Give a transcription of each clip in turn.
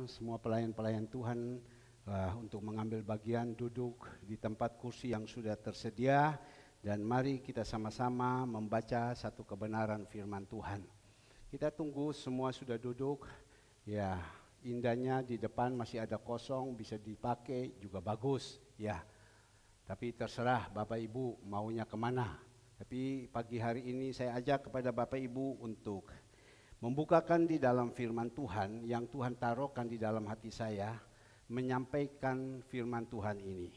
semua pelayan-pelayan Tuhan untuk mengambil bagian duduk di tempat kursi yang sudah tersedia, dan mari kita sama-sama membaca satu kebenaran firman Tuhan. Kita tunggu semua sudah duduk, ya indahnya di depan masih ada kosong, bisa dipakai juga bagus ya. Tapi terserah Bapak Ibu maunya kemana. Tapi pagi hari ini saya ajak kepada Bapak Ibu untuk membukakan di dalam firman Tuhan yang Tuhan taruhkan di dalam hati saya, menyampaikan firman Tuhan ini.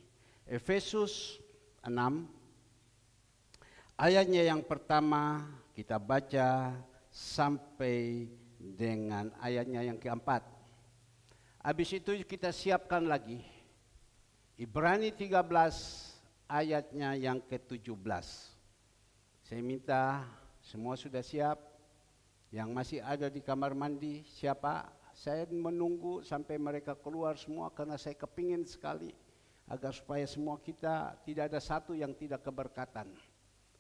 Efesus 6, ayatnya yang pertama kita baca sampai dengan ayatnya yang keempat. Habis itu kita siapkan lagi Ibrani 13 ayatnya yang ke-17. Saya minta semua sudah siap. Yang masih ada di kamar mandi, siapa? Saya menunggu sampai mereka keluar semua karena saya kepingin sekali agar supaya semua kita tidak ada satu yang tidak keberkatan.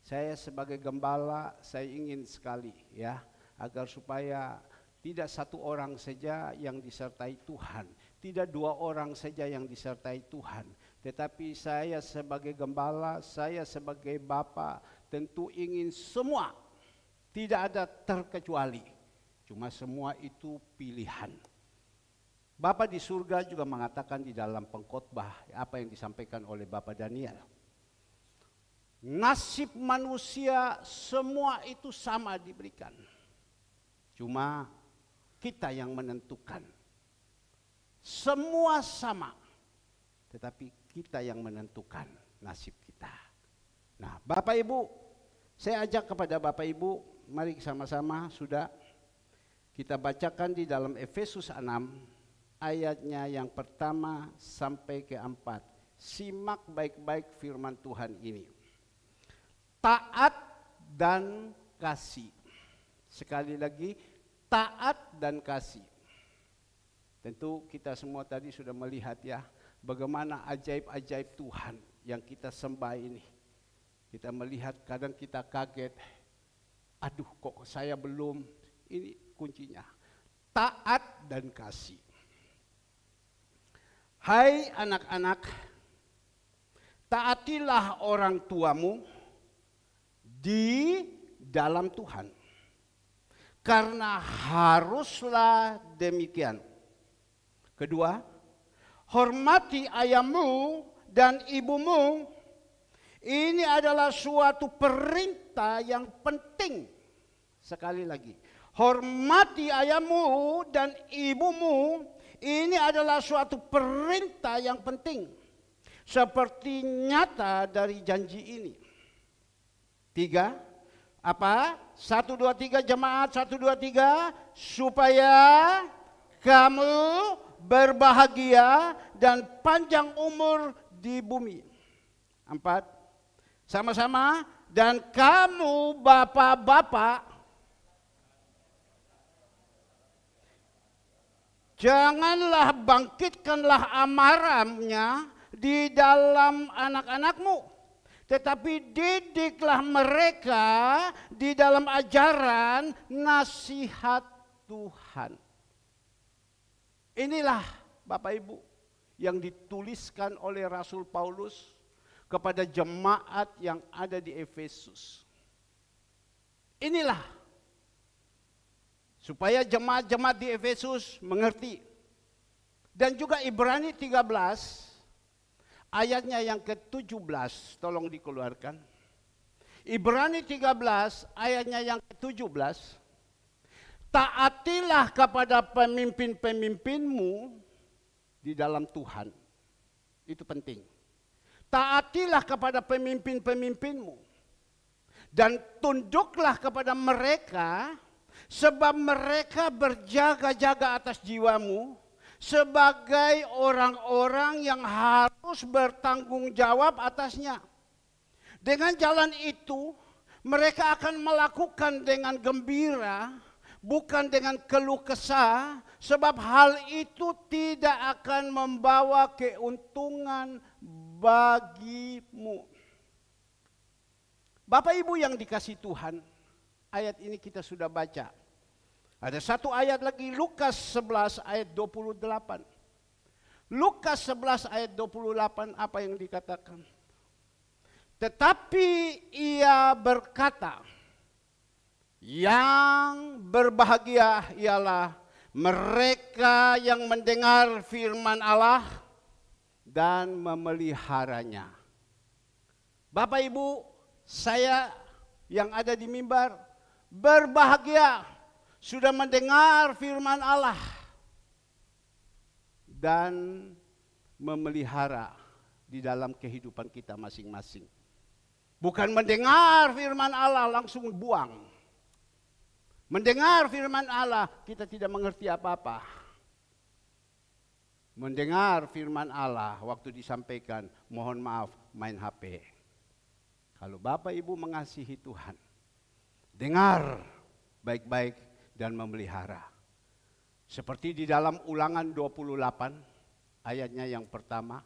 Saya sebagai gembala, saya ingin sekali ya agar supaya tidak satu orang saja yang disertai Tuhan, tidak dua orang saja yang disertai Tuhan, tetapi saya sebagai gembala, saya sebagai bapa tentu ingin semua. Tidak ada terkecuali, cuma semua itu pilihan. Bapa di surga juga mengatakan di dalam pengkhotbah apa yang disampaikan oleh Bapak Daniel. Nasib manusia semua itu sama diberikan. Cuma kita yang menentukan. Semua sama, tetapi kita yang menentukan nasib kita. Nah, Bapak Ibu, saya ajak kepada Bapak Ibu, mari sama-sama sudah kita bacakan di dalam Efesus 6 ayatnya yang pertama sampai keempat. Simak baik-baik firman Tuhan ini. Taat dan kasih. Sekali lagi, taat dan kasih. Tentu kita semua tadi sudah melihat ya bagaimana ajaib-ajaib Tuhan yang kita sembah ini. Kita melihat kadang kita kaget. Aduh kok saya belum, ini kuncinya. Taat dan kasih. Hai anak-anak, taatilah orang tuamu di dalam Tuhan. Karena haruslah demikian. Kedua, hormati ayahmu dan ibumu. Ini adalah suatu perintah yang penting. Sekali lagi, hormati ayahmu dan ibumu. Ini adalah suatu perintah yang penting. Seperti nyata dari janji ini. Tiga, apa? 1, 2, 3 jemaat, 1, 2, 3. Supaya kamu berbahagia dan panjang umur di bumi. 4, sama-sama, dan kamu bapak-bapak janganlah bangkitkanlah amarahnya di dalam anak-anakmu, tetapi didiklah mereka di dalam ajaran nasihat Tuhan. Inilah Bapak Ibu yang dituliskan oleh Rasul Paulus kepada jemaat yang ada di Efesus. Inilah supaya jemaat-jemaat di Efesus mengerti. Dan juga Ibrani 13 ayatnya yang ke-17, tolong dikeluarkan. Ibrani 13 ayatnya yang ke-17. Taatilah kepada pemimpin-pemimpinmu di dalam Tuhan. Itu penting. Taatilah kepada pemimpin-pemimpinmu dan tunduklah kepada mereka, sebab mereka berjaga-jaga atas jiwamu sebagai orang-orang yang harus bertanggung jawab atasnya. Dengan jalan itu mereka akan melakukan dengan gembira, bukan dengan keluh kesah, sebab hal itu tidak akan membawa keuntungan bagimu. Bapak Ibu yang dikasih Tuhan, ayat ini kita sudah baca. Ada satu ayat lagi, Lukas 11 ayat 28. Lukas 11 ayat 28, apa yang dikatakan? Tetapi ia berkata, yang berbahagia ialah mereka yang mendengar firman Allah dan memeliharanya. Bapak Ibu, saya yang ada di mimbar berbahagia sudah mendengar firman Allah dan memelihara di dalam kehidupan kita masing-masing. Bukan mendengar firman Allah langsung buang. Mendengar firman Allah kita tidak mengerti apa-apa. Mendengar firman Allah waktu disampaikan, mohon maaf main HP. Kalau Bapak Ibu mengasihi Tuhan, dengar baik-baik dan memelihara. Seperti di dalam Ulangan 28 ayatnya yang pertama.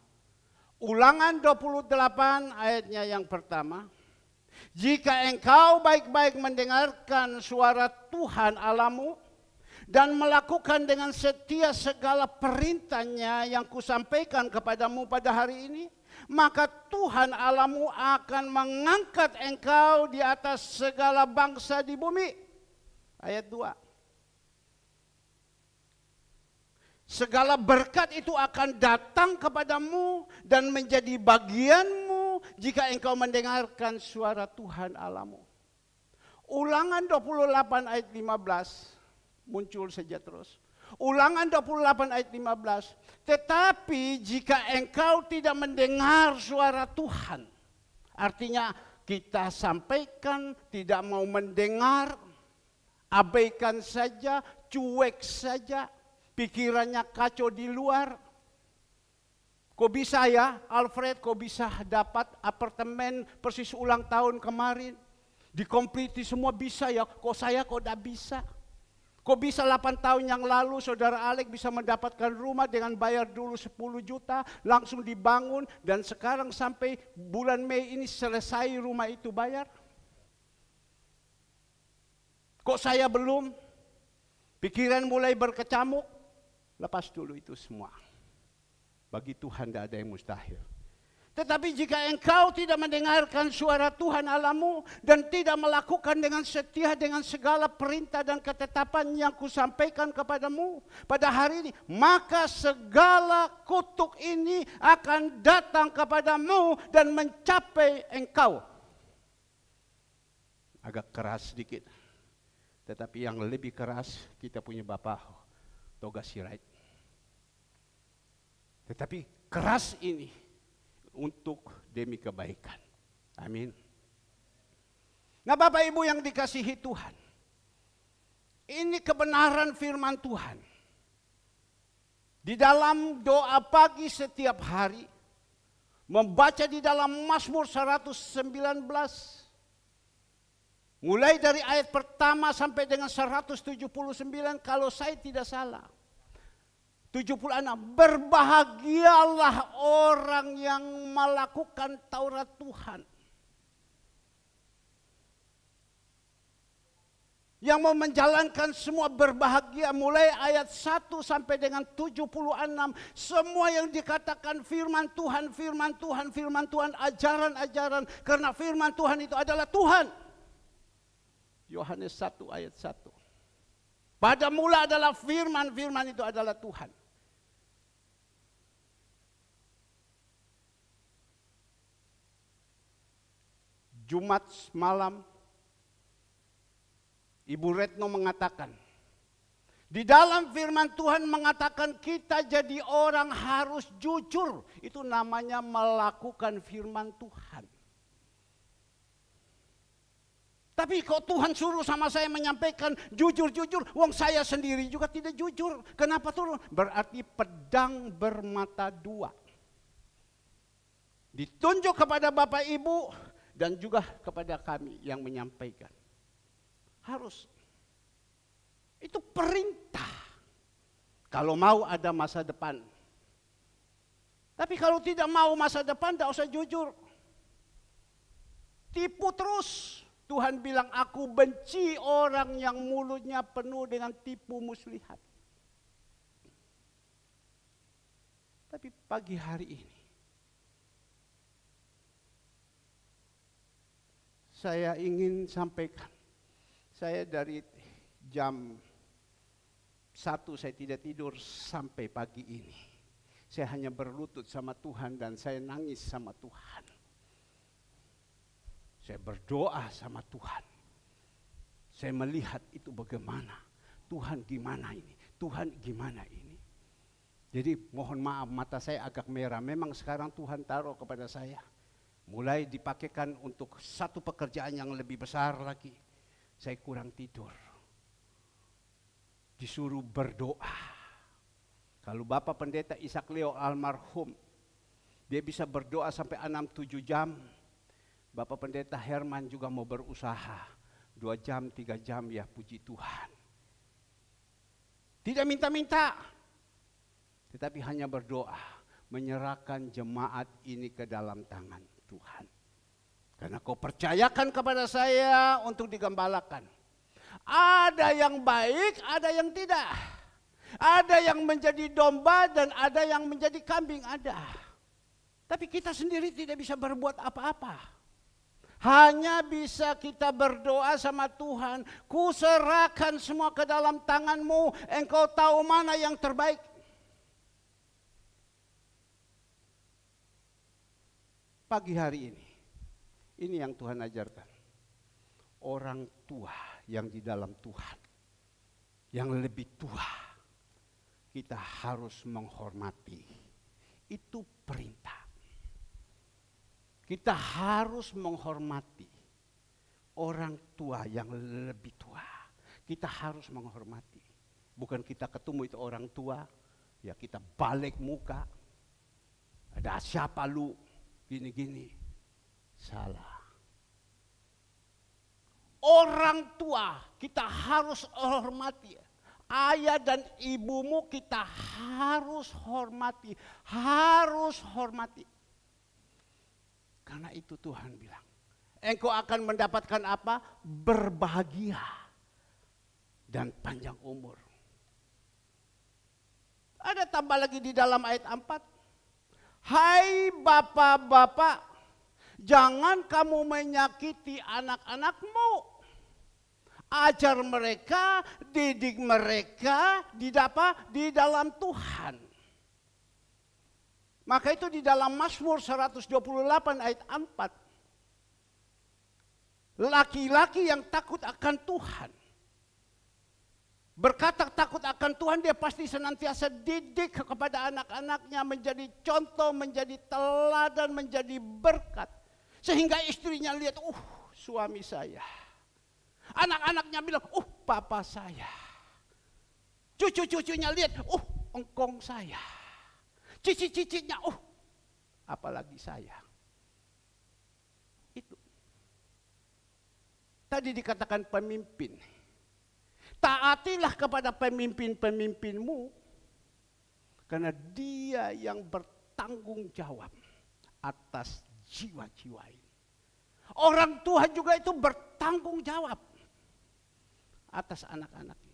Ulangan 28 ayatnya yang pertama. Jika engkau baik-baik mendengarkan suara Tuhan Allahmu dan melakukan dengan setia segala perintahnya yang kusampaikan kepadamu pada hari ini, maka Tuhan Allahmu akan mengangkat engkau di atas segala bangsa di bumi. Ayat 2. Segala berkat itu akan datang kepadamu dan menjadi bagianmu jika engkau mendengarkan suara Tuhan Allahmu. Ulangan 28 ayat 15 muncul saja terus. Ulangan 28 ayat 15. Tetapi jika engkau tidak mendengar suara Tuhan, artinya kita sampaikan tidak mau mendengar, abaikan saja, cuek saja, pikirannya kacau di luar. Kok bisa ya Alfred, kok bisa dapat apartemen persis ulang tahun kemarin? Dikompliti semua bisa ya, kok saya kok tidak bisa? Kok bisa 8 tahun yang lalu saudara Alek bisa mendapatkan rumah dengan bayar dulu 10 juta, langsung dibangun, dan sekarang sampai bulan Mei ini selesai rumah itu bayar? Kok saya belum? Pikiran mulai berkecamuk. Lepas dulu itu semua. Bagi Tuhan tidak ada yang mustahil. Tetapi jika engkau tidak mendengarkan suara Tuhan Allahmu dan tidak melakukan dengan setia dengan segala perintah dan ketetapan yang kusampaikan kepadamu pada hari ini, maka segala kutuk ini akan datang kepadamu dan mencapai engkau. Agak keras sedikit, tetapi yang lebih keras kita punya Bapak Toga Sirait. Tetapi keras ini untuk demi kebaikan. Amin. Nah Bapak Ibu yang dikasihi Tuhan, ini kebenaran firman Tuhan. Di dalam doa pagi setiap hari, membaca di dalam Mazmur 119, mulai dari ayat pertama sampai dengan 179 kalau saya tidak salah. 76, berbahagialah orang yang melakukan Taurat Tuhan. Yang mau menjalankan semua berbahagia, mulai ayat 1 sampai dengan 76. Semua yang dikatakan firman Tuhan, firman Tuhan, firman Tuhan, ajaran-ajaran. Karena firman Tuhan itu adalah Tuhan. Yohanes 1 ayat 1. Pada mula adalah firman, firman itu adalah Tuhan. Jumat malam, Ibu Retno mengatakan, di dalam firman Tuhan mengatakan kita jadi orang harus jujur. Itu namanya melakukan firman Tuhan. Tapi kok Tuhan suruh sama saya menyampaikan jujur-jujur, wong saya sendiri juga tidak jujur. Kenapa turun? Berarti pedang bermata dua. Ditunjuk kepada Bapak Ibu dan juga kepada kami yang menyampaikan. Harus. Itu perintah. Kalau mau ada masa depan. Tapi kalau tidak mau masa depan, tidak usah jujur. Tipu terus. Tuhan bilang, aku benci orang yang mulutnya penuh dengan tipu muslihat. Tapi pagi hari ini, saya ingin sampaikan, saya dari jam 1 saya tidak tidur sampai pagi ini. Saya hanya berlutut sama Tuhan dan saya nangis sama Tuhan. Saya berdoa sama Tuhan. Saya melihat itu bagaimana. Tuhan gimana ini? Tuhan gimana ini? Jadi mohon maaf mata saya agak merah. Memang sekarang Tuhan taruh kepada saya. Mulai dipakaikan untuk satu pekerjaan yang lebih besar lagi. Saya kurang tidur. Disuruh berdoa. Kalau Bapak Pendeta Ishak Leo almarhum, dia bisa berdoa sampai 6-7 jam. Bapak Pendeta Herman juga mau berusaha 2 jam, 3 jam, ya puji Tuhan. Tidak minta-minta, tetapi hanya berdoa, menyerahkan jemaat ini ke dalam tangan Tuhan. Karena kau percayakan kepada saya untuk digembalakan. Ada yang baik, ada yang tidak. Ada yang menjadi domba dan ada yang menjadi kambing, ada. Tapi kita sendiri tidak bisa berbuat apa-apa. Hanya bisa kita berdoa sama Tuhan, ku serahkan semua ke dalam tangan-Mu, Engkau tahu mana yang terbaik. Pagi hari ini yang Tuhan ajarkan. Orang tua yang di dalam Tuhan, yang lebih tua, kita harus menghormati. Itu perintah. Kita harus menghormati orang tua yang lebih tua. Kita harus menghormati. Bukan kita ketemu itu orang tua, ya kita balik muka. Ada siapa lu? Gini-gini. Salah. Orang tua kita harus hormati. Ayah dan ibumu kita harus hormati. Harus hormati. Karena itu Tuhan bilang, engkau akan mendapatkan apa? Berbahagia dan panjang umur. Ada tambah lagi di dalam ayat 4. Hai bapak-bapak, jangan kamu menyakiti anak-anakmu. Ajar mereka, didik mereka di dalam Tuhan. Maka itu di dalam Mazmur 128 ayat 4. Laki-laki yang takut akan Tuhan, berkata takut akan Tuhan, dia pasti senantiasa didik kepada anak-anaknya menjadi contoh, menjadi teladan, menjadi berkat. Sehingga istrinya lihat, suami saya. Anak-anaknya bilang, papa saya. Cucu-cucunya lihat, engkong saya. Cici-cicinya, apalagi saya. Itu. Tadi dikatakan pemimpin. Taatilah kepada pemimpin-pemimpinmu. Karena dia yang bertanggung jawab atas jiwa-jiwa ini. Orang tua juga itu bertanggung jawab atas anak-anak ini.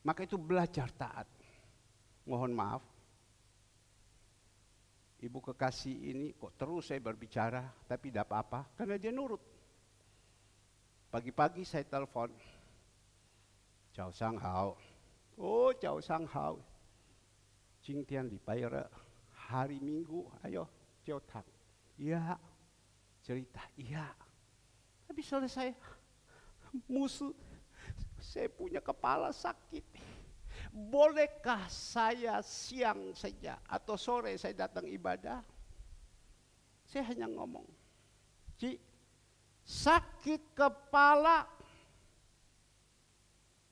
Maka itu belajar taat. Mohon maaf, ibu kekasih ini kok terus saya berbicara, tapi tidak apa-apa, karena dia nurut. Pagi-pagi saya telepon, Chào Sang Hao. Chào Sang Hao. 今天礼拜二, hari Minggu, ayo Ciotang. Iya, cerita, iya. Tapi selesai, musuh. Saya punya kepala sakit. Bolehkah saya siang saja atau sore saya datang ibadah? Saya hanya ngomong, Ci, sakit kepala,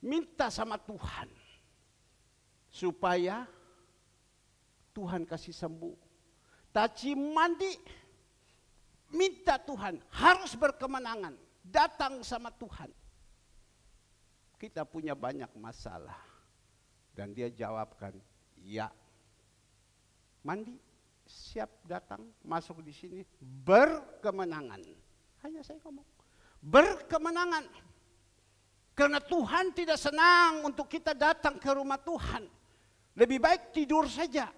minta sama Tuhan supaya Tuhan kasih sembuh. Taci mandi, minta Tuhan, harus berkemenangan, datang sama Tuhan. Kita punya banyak masalah. Dan dia jawabkan, ya. Mandi, siap datang masuk di sini berkemenangan. Hanya saya ngomong berkemenangan. Karena Tuhan tidak senang untuk kita datang ke rumah Tuhan. Lebih baik tidur saja.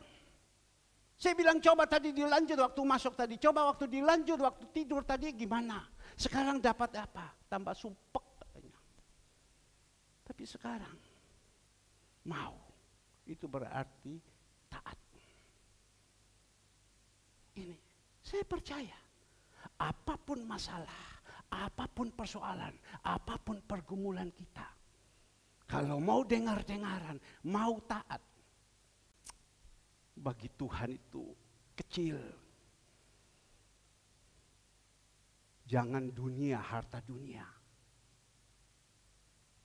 Saya bilang coba tadi dilanjut waktu masuk tadi. Coba waktu dilanjut waktu tidur tadi gimana? Sekarang dapat apa? Tambah sumpek katanya. Tapi sekarang mau. Itu berarti taat. Ini saya percaya. Apapun masalah. Apapun persoalan, apapun pergumulan kita. Kalau mau dengar-dengaran, mau taat. Bagi Tuhan itu kecil. Jangan dunia, harta dunia.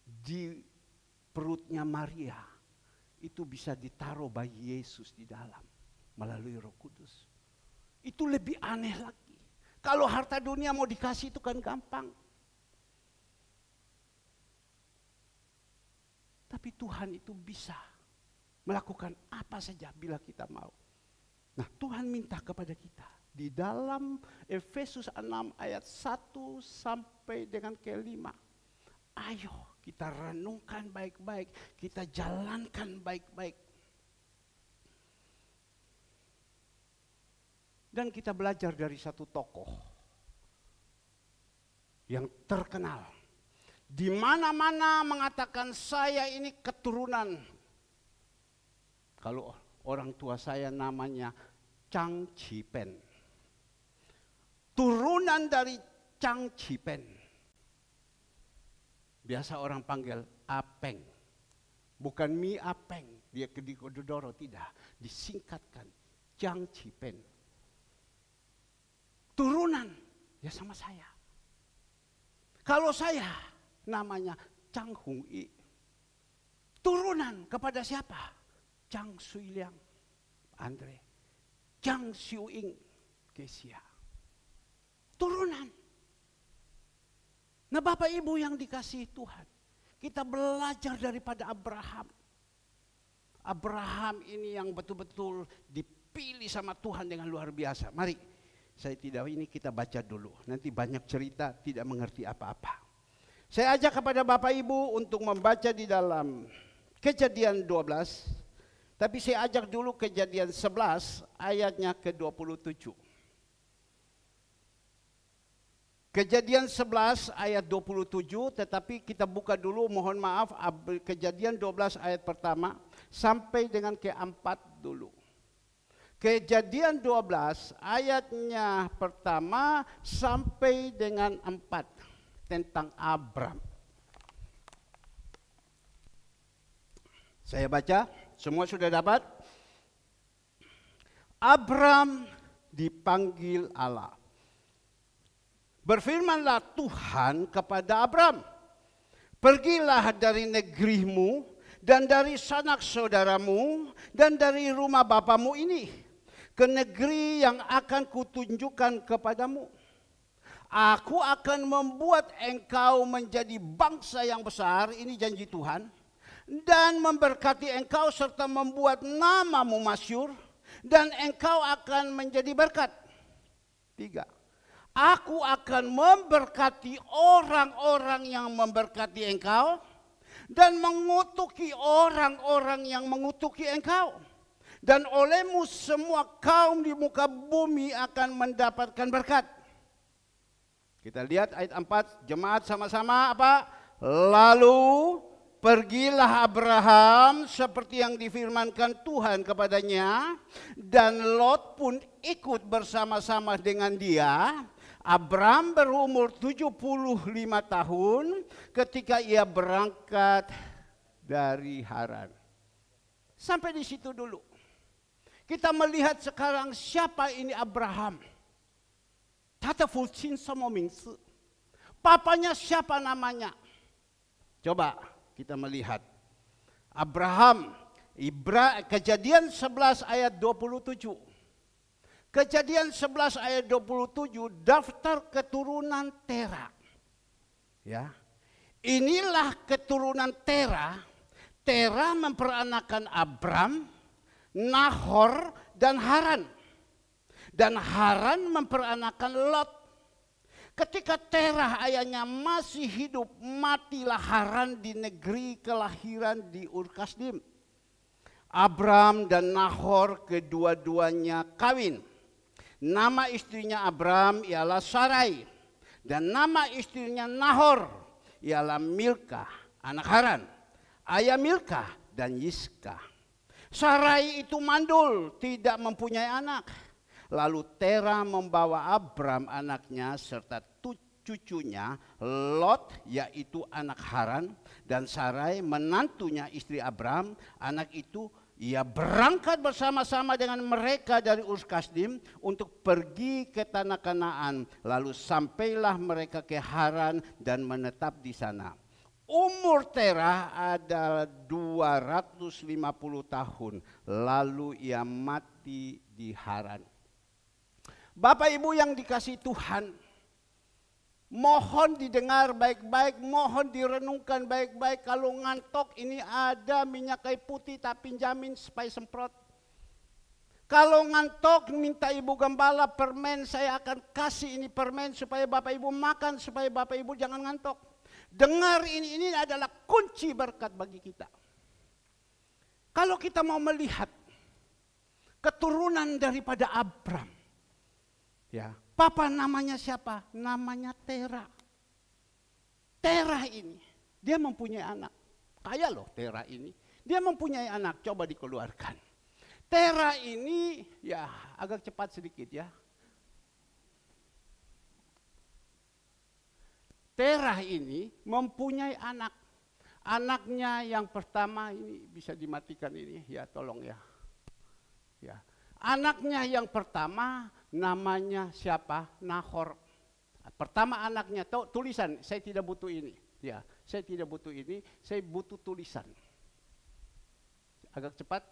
Di perutnya Maria, itu bisa ditaruh bayi Yesus di dalam. Melalui Roh Kudus. Itu lebih aneh lagi. Kalau harta dunia mau dikasih itu kan gampang. Tapi Tuhan itu bisa melakukan apa saja bila kita mau. Nah, Tuhan minta kepada kita di dalam Efesus 6 ayat 1 sampai dengan ke-5. Ayo kita renungkan baik-baik, kita jalankan baik-baik. Dan kita belajar dari satu tokoh yang terkenal. Di mana-mana mengatakan saya ini keturunan. Kalau orang tua saya namanya Chang Chi-pen. Turunan dari Chang Chi-pen. Biasa orang panggil Apeng. Bukan Mi Apeng, dia ke Dikododoro, tidak. Disingkatkan Chang Chi-pen. Turunan, ya sama saya. Kalau saya namanya Chang Hung I. Turunan kepada siapa? Chang Sui Liang, Andre. Chang Siu Ing, Kesia. Turunan. Nah Bapak Ibu yang dikasihi Tuhan. Kita belajar daripada Abraham. Abraham ini yang betul-betul dipilih sama Tuhan dengan luar biasa. Mari. Saya tidak ini kita baca dulu. Nanti banyak cerita tidak mengerti apa-apa. Saya ajak kepada Bapak Ibu untuk membaca di dalam Kejadian 12. Tapi saya ajak dulu Kejadian 11 ayatnya ke-27. Kejadian 11 ayat 27, tetapi kita buka dulu, mohon maaf, Kejadian 12 ayat pertama sampai dengan ke-4 dulu. Kejadian 12 ayatnya pertama sampai dengan 4 tentang Abram. Saya baca, semua sudah dapat? Abram dipanggil Allah. Berfirmanlah Tuhan kepada Abram, pergilah dari negerimu dan dari sanak saudaramu dan dari rumah bapamu ini ke negeri yang akan kutunjukkan kepadamu. Aku akan membuat engkau menjadi bangsa yang besar, ini janji Tuhan, dan memberkati engkau serta membuat namamu masyhur, dan engkau akan menjadi berkat. 3. Aku akan memberkati orang-orang yang memberkati engkau, dan mengutuki orang-orang yang mengutuki engkau. Dan olehmu semua kaum di muka bumi akan mendapatkan berkat. Kita lihat ayat 4, jemaat sama-sama apa? Lalu pergilah Abraham seperti yang difirmankan Tuhan kepadanya. Dan Lot pun ikut bersama-sama dengan dia. Abram berumur 75 tahun ketika ia berangkat dari Haran. Sampai di situ dulu. Kita melihat sekarang siapa ini Abraham. Tata Fulcin sama Mingsi. Papanya siapa namanya? Coba kita melihat. Abraham, Kejadian 11 ayat 27. Kejadian 11 ayat 27, daftar keturunan Tera. Ya. Inilah keturunan Tera. Tera memperanakan Abram, Nahor, dan Haran. Dan Haran memperanakan Lot. Ketika Terah ayahnya masih hidup, matilah Haran di negeri kelahiran di Ur Kasdim. Abram dan Nahor kedua-duanya kawin. Nama istrinya Abram ialah Sarai. Dan nama istrinya Nahor ialah Milka, anak Haran. Ayah Milka dan Yiska. Sarai itu mandul, tidak mempunyai anak. Lalu Terah membawa Abram anaknya serta cucunya Lot, yaitu anak Haran, dan Sarai menantunya istri Abram. Anak itu ia berangkat bersama-sama dengan mereka dari Ur Kasdim untuk pergi ke tanah Kanaan. Lalu sampailah mereka ke Haran dan menetap di sana. Umur Terah adalah 250 tahun. Lalu ia mati di Haran. Bapak Ibu yang dikasihi Tuhan, mohon didengar baik-baik, mohon direnungkan baik-baik. Kalau ngantok ini ada minyak kayu putih tak pinjamin supaya semprot. Kalau ngantok minta Ibu Gembala permen, saya akan kasih ini permen supaya Bapak Ibu makan, supaya Bapak Ibu jangan ngantok. Dengar ini adalah kunci berkat bagi kita. Kalau kita mau melihat keturunan daripada Abram, ya, papa namanya siapa? Namanya Terah. Terah ini, dia mempunyai anak. Kaya loh Terah ini. Dia mempunyai anak, coba dikeluarkan. Terah ini, ya agak cepat sedikit ya. Terah ini mempunyai anak. Anaknya yang pertama ini bisa dimatikan ini, ya tolong ya. Ya. Anaknya yang pertama namanya siapa? Nahor. Pertama anaknya, tulisan, saya tidak butuh ini. Ya, saya tidak butuh ini, saya butuh tulisan. Agak cepat.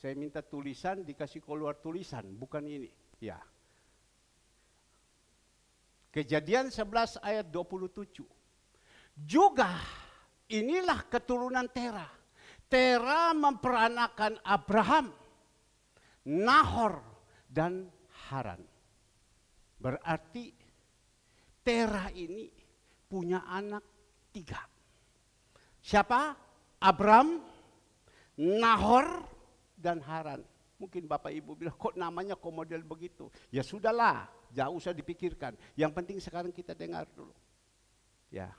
Saya minta tulisan, dikasih keluar tulisan, bukan ini. Ya. Kejadian 11 ayat 27. Juga inilah keturunan Terah. Terah memperanakan Abraham, Nahor, dan Haran. Berarti Terah ini punya anak 3. Siapa? Abram, Nahor, dan Haran. Mungkin Bapak Ibu bilang, kok namanya kok model begitu? Ya sudahlah, jauh usah dipikirkan. Yang penting sekarang kita dengar dulu. Ya.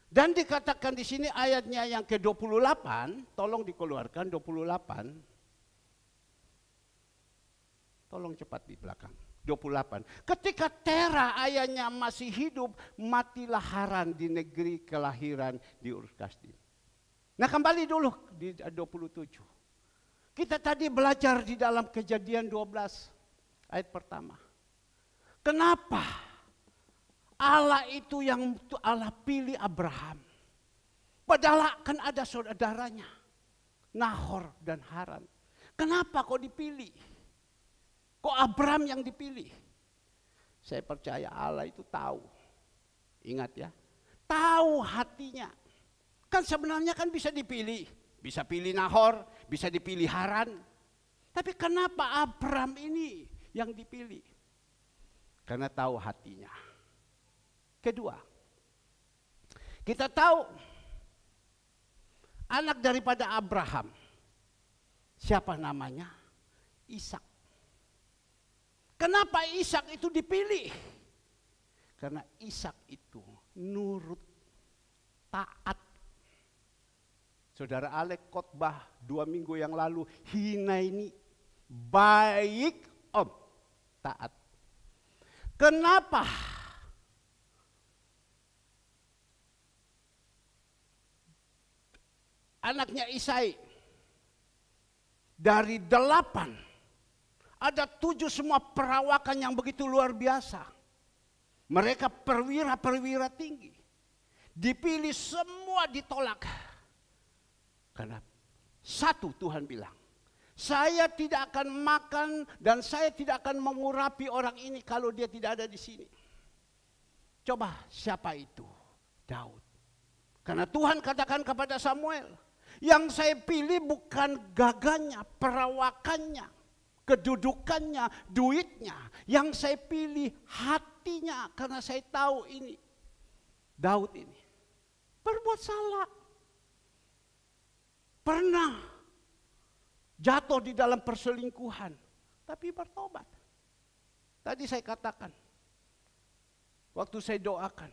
Dan dikatakan di sini ayatnya yang ke-28, tolong dikeluarkan 28. Tolong cepat di belakang. 28. Ketika Terah ayahnya masih hidup, matilah Haran di negeri kelahiran di Ur Kasdim. Nah, kembali dulu di 27. Kita tadi belajar di dalam Kejadian 12 ayat pertama. Kenapa Allah itu yang Allah pilih Abraham? Padahal kan ada saudaranya, Nahor dan Haran. Kenapa kok dipilih? Kok Abraham yang dipilih? Saya percaya Allah itu tahu. Ingat ya, tahu hatinya. Kan sebenarnya kan bisa dipilih. Bisa pilih Nahor, bisa dipilih Haran. Tapi kenapa Abraham ini yang dipilih? Karena tahu hatinya. Kedua, kita tahu anak daripada Abraham. Siapa namanya? Ishak. Kenapa Ishak itu dipilih? Karena Ishak itu nurut, taat. Saudara Alek khotbah 2 minggu yang lalu, hina ini baik om, taat. Kenapa? Anaknya Isai dari 8 ada 7 semua perawakan yang begitu luar biasa. Mereka perwira-perwira tinggi. Dipilih semua ditolak. Karena satu Tuhan bilang, saya tidak akan makan dan saya tidak akan mengurapi orang ini kalau dia tidak ada di sini. Coba siapa itu? Daud. Karena Tuhan katakan kepada Samuel, yang saya pilih bukan gagahnya, perawakannya. kedudukannya, duitnya. Yang saya pilih hatinya, karena saya tahu ini Daud ini berbuat salah. Pernah jatuh di dalam perselingkuhan, tapi bertobat. Tadi saya katakan, waktu saya doakan,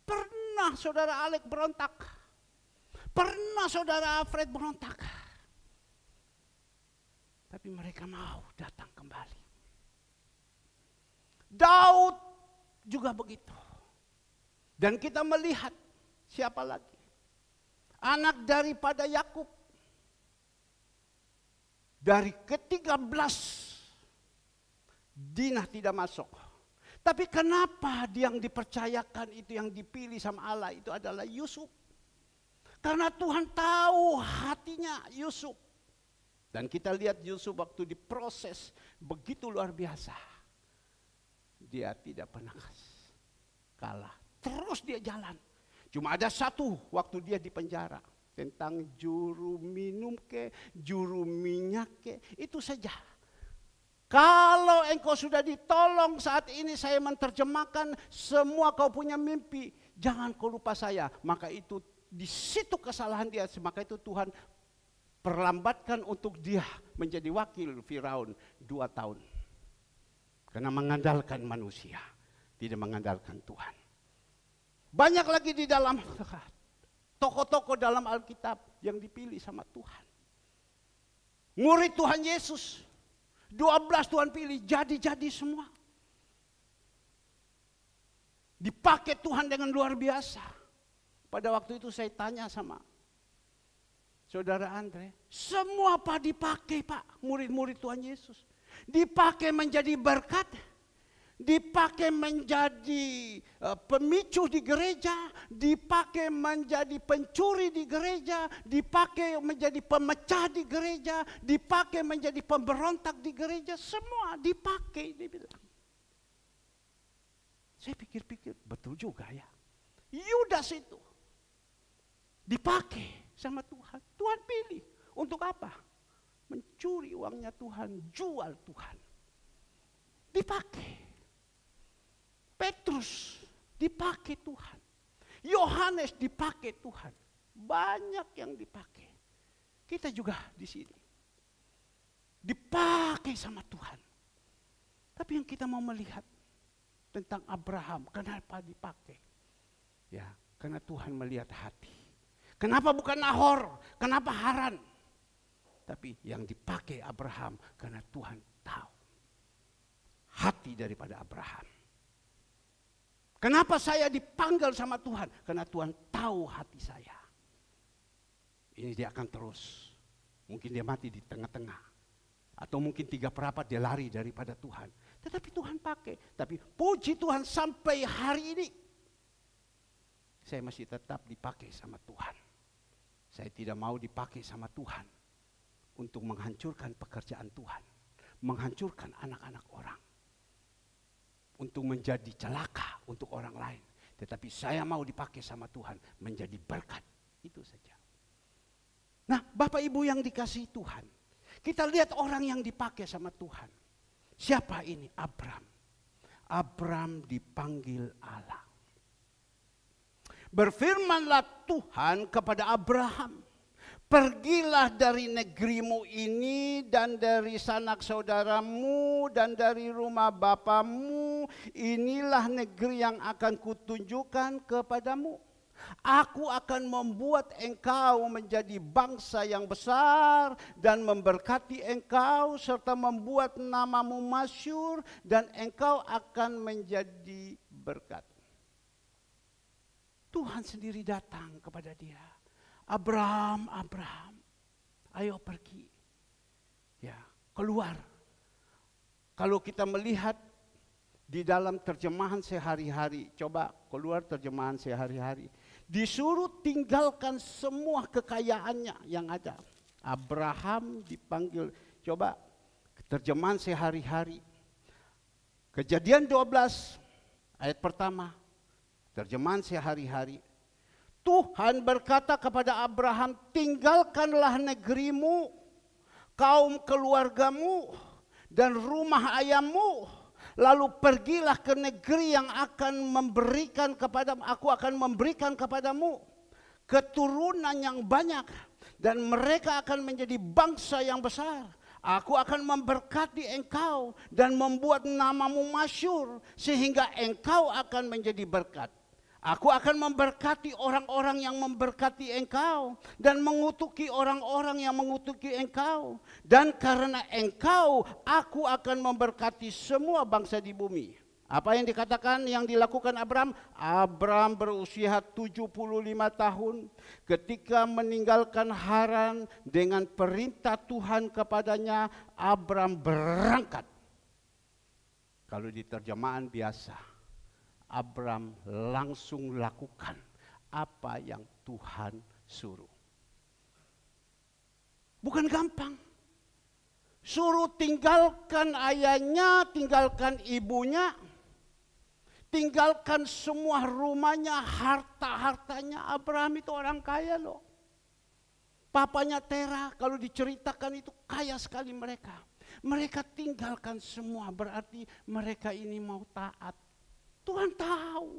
pernah saudara Alek berontak, pernah saudara Alfred berontak, tapi mereka mau datang kembali. Daud juga begitu. Dan kita melihat siapa lagi? Anak daripada Yakub. Dari ke-13 Dinah tidak masuk. Tapi kenapa yang dipercayakan itu, yang dipilih sama Allah itu adalah Yusuf? Karena Tuhan tahu hatinya Yusuf. Dan kita lihat Yusuf waktu diproses begitu luar biasa. Dia tidak pernah kalah. Terus dia jalan. Cuma ada satu waktu dia di penjara. Tentang juru minum juru minyak itu saja. Kalau engkau sudah ditolong saat ini, saya menerjemahkan semua kau punya mimpi. Jangan kau lupa saya. Maka itu di situ kesalahan dia. Maka itu Tuhan perlambatkan untuk dia menjadi wakil Firaun 2 tahun. Karena mengandalkan manusia, tidak mengandalkan Tuhan. Banyak lagi di dalam tokoh-tokoh dalam Alkitab yang dipilih sama Tuhan. Murid Tuhan Yesus, 12 Tuhan pilih, jadi semua. Dipakai Tuhan dengan luar biasa. Pada waktu itu saya tanya sama saudara Andre, semua apa dipakai Pak, murid-murid Tuhan Yesus. Dipakai menjadi berkat, dipakai menjadi pemicu di gereja, dipakai menjadi pencuri di gereja, dipakai menjadi pemecah di gereja, dipakai menjadi pemberontak di gereja, semua dipakai, dia bilang. Saya pikir-pikir, betul juga ya. Yudas itu dipakai sama Tuhan. Tuhan pilih untuk apa? Mencuri uangnya Tuhan, jual Tuhan. Dipakai. Petrus dipakai Tuhan. Yohanes dipakai Tuhan. Banyak yang dipakai. Kita juga di sini. Dipakai sama Tuhan. Tapi yang kita mau melihat tentang Abraham, kenapa dipakai? Ya, karena Tuhan melihat hati. Kenapa bukan Nahor? Kenapa Haran? Tapi yang dipakai Abraham karena Tuhan tahu hati daripada Abraham. Kenapa saya dipanggil sama Tuhan? Karena Tuhan tahu hati saya. Ini dia akan terus. Mungkin dia mati di tengah-tengah. Atau mungkin 3/4 dia lari daripada Tuhan. Tetapi Tuhan pakai. Tapi puji Tuhan sampai hari ini. Saya masih tetap dipakai sama Tuhan. Saya tidak mau dipakai sama Tuhan. Untuk menghancurkan pekerjaan Tuhan. Menghancurkan anak-anak orang. Untuk menjadi celaka untuk orang lain. Tetapi saya mau dipakai sama Tuhan menjadi berkat. Itu saja. Nah, Bapak Ibu yang dikasihi Tuhan. Kita lihat orang yang dipakai sama Tuhan. Siapa ini? Abram. Abram dipanggil Allah. Berfirmanlah Tuhan kepada Abraham. Pergilah dari negerimu ini dan dari sanak saudaramu dan dari rumah bapamu. Inilah negeri yang akan kutunjukkan kepadamu. Aku akan membuat engkau menjadi bangsa yang besar dan memberkati engkau serta membuat namamu masyhur dan engkau akan menjadi berkat. Tuhan sendiri datang kepada dia. Abraham, Abraham, ayo pergi. Ya, keluar. Kalau kita melihat di dalam terjemahan sehari-hari, coba keluar terjemahan sehari-hari. Disuruh tinggalkan semua kekayaannya yang ada. Abraham dipanggil, coba terjemahan sehari-hari. Kejadian 12 ayat pertama, terjemahan sehari-hari. Tuhan berkata kepada Abraham, tinggalkanlah negerimu, kaum keluargamu, dan rumah ayahmu. Lalu pergilah ke negeri yang akan memberikan kepadamu. Aku akan memberikan kepadamu keturunan yang banyak. Dan mereka akan menjadi bangsa yang besar. Aku akan memberkati engkau dan membuat namamu masyhur. Sehingga engkau akan menjadi berkat. Aku akan memberkati orang-orang yang memberkati engkau dan mengutuki orang-orang yang mengutuki engkau. Dan karena engkau, aku akan memberkati semua bangsa di bumi. Apa yang dikatakan yang dilakukan Abram? Abram berusia 75 tahun ketika meninggalkan Haran dengan perintah Tuhan kepadanya, Abram berangkat. Kalau di terjemahan biasa, Abram langsung lakukan apa yang Tuhan suruh. Bukan gampang. Suruh tinggalkan ayahnya, tinggalkan ibunya, tinggalkan semua rumahnya, harta-hartanya. Abraham itu orang kaya loh. Papanya Terah kalau diceritakan itu kaya sekali mereka. Mereka tinggalkan semua, berarti mereka ini mau taat. Tuhan tahu,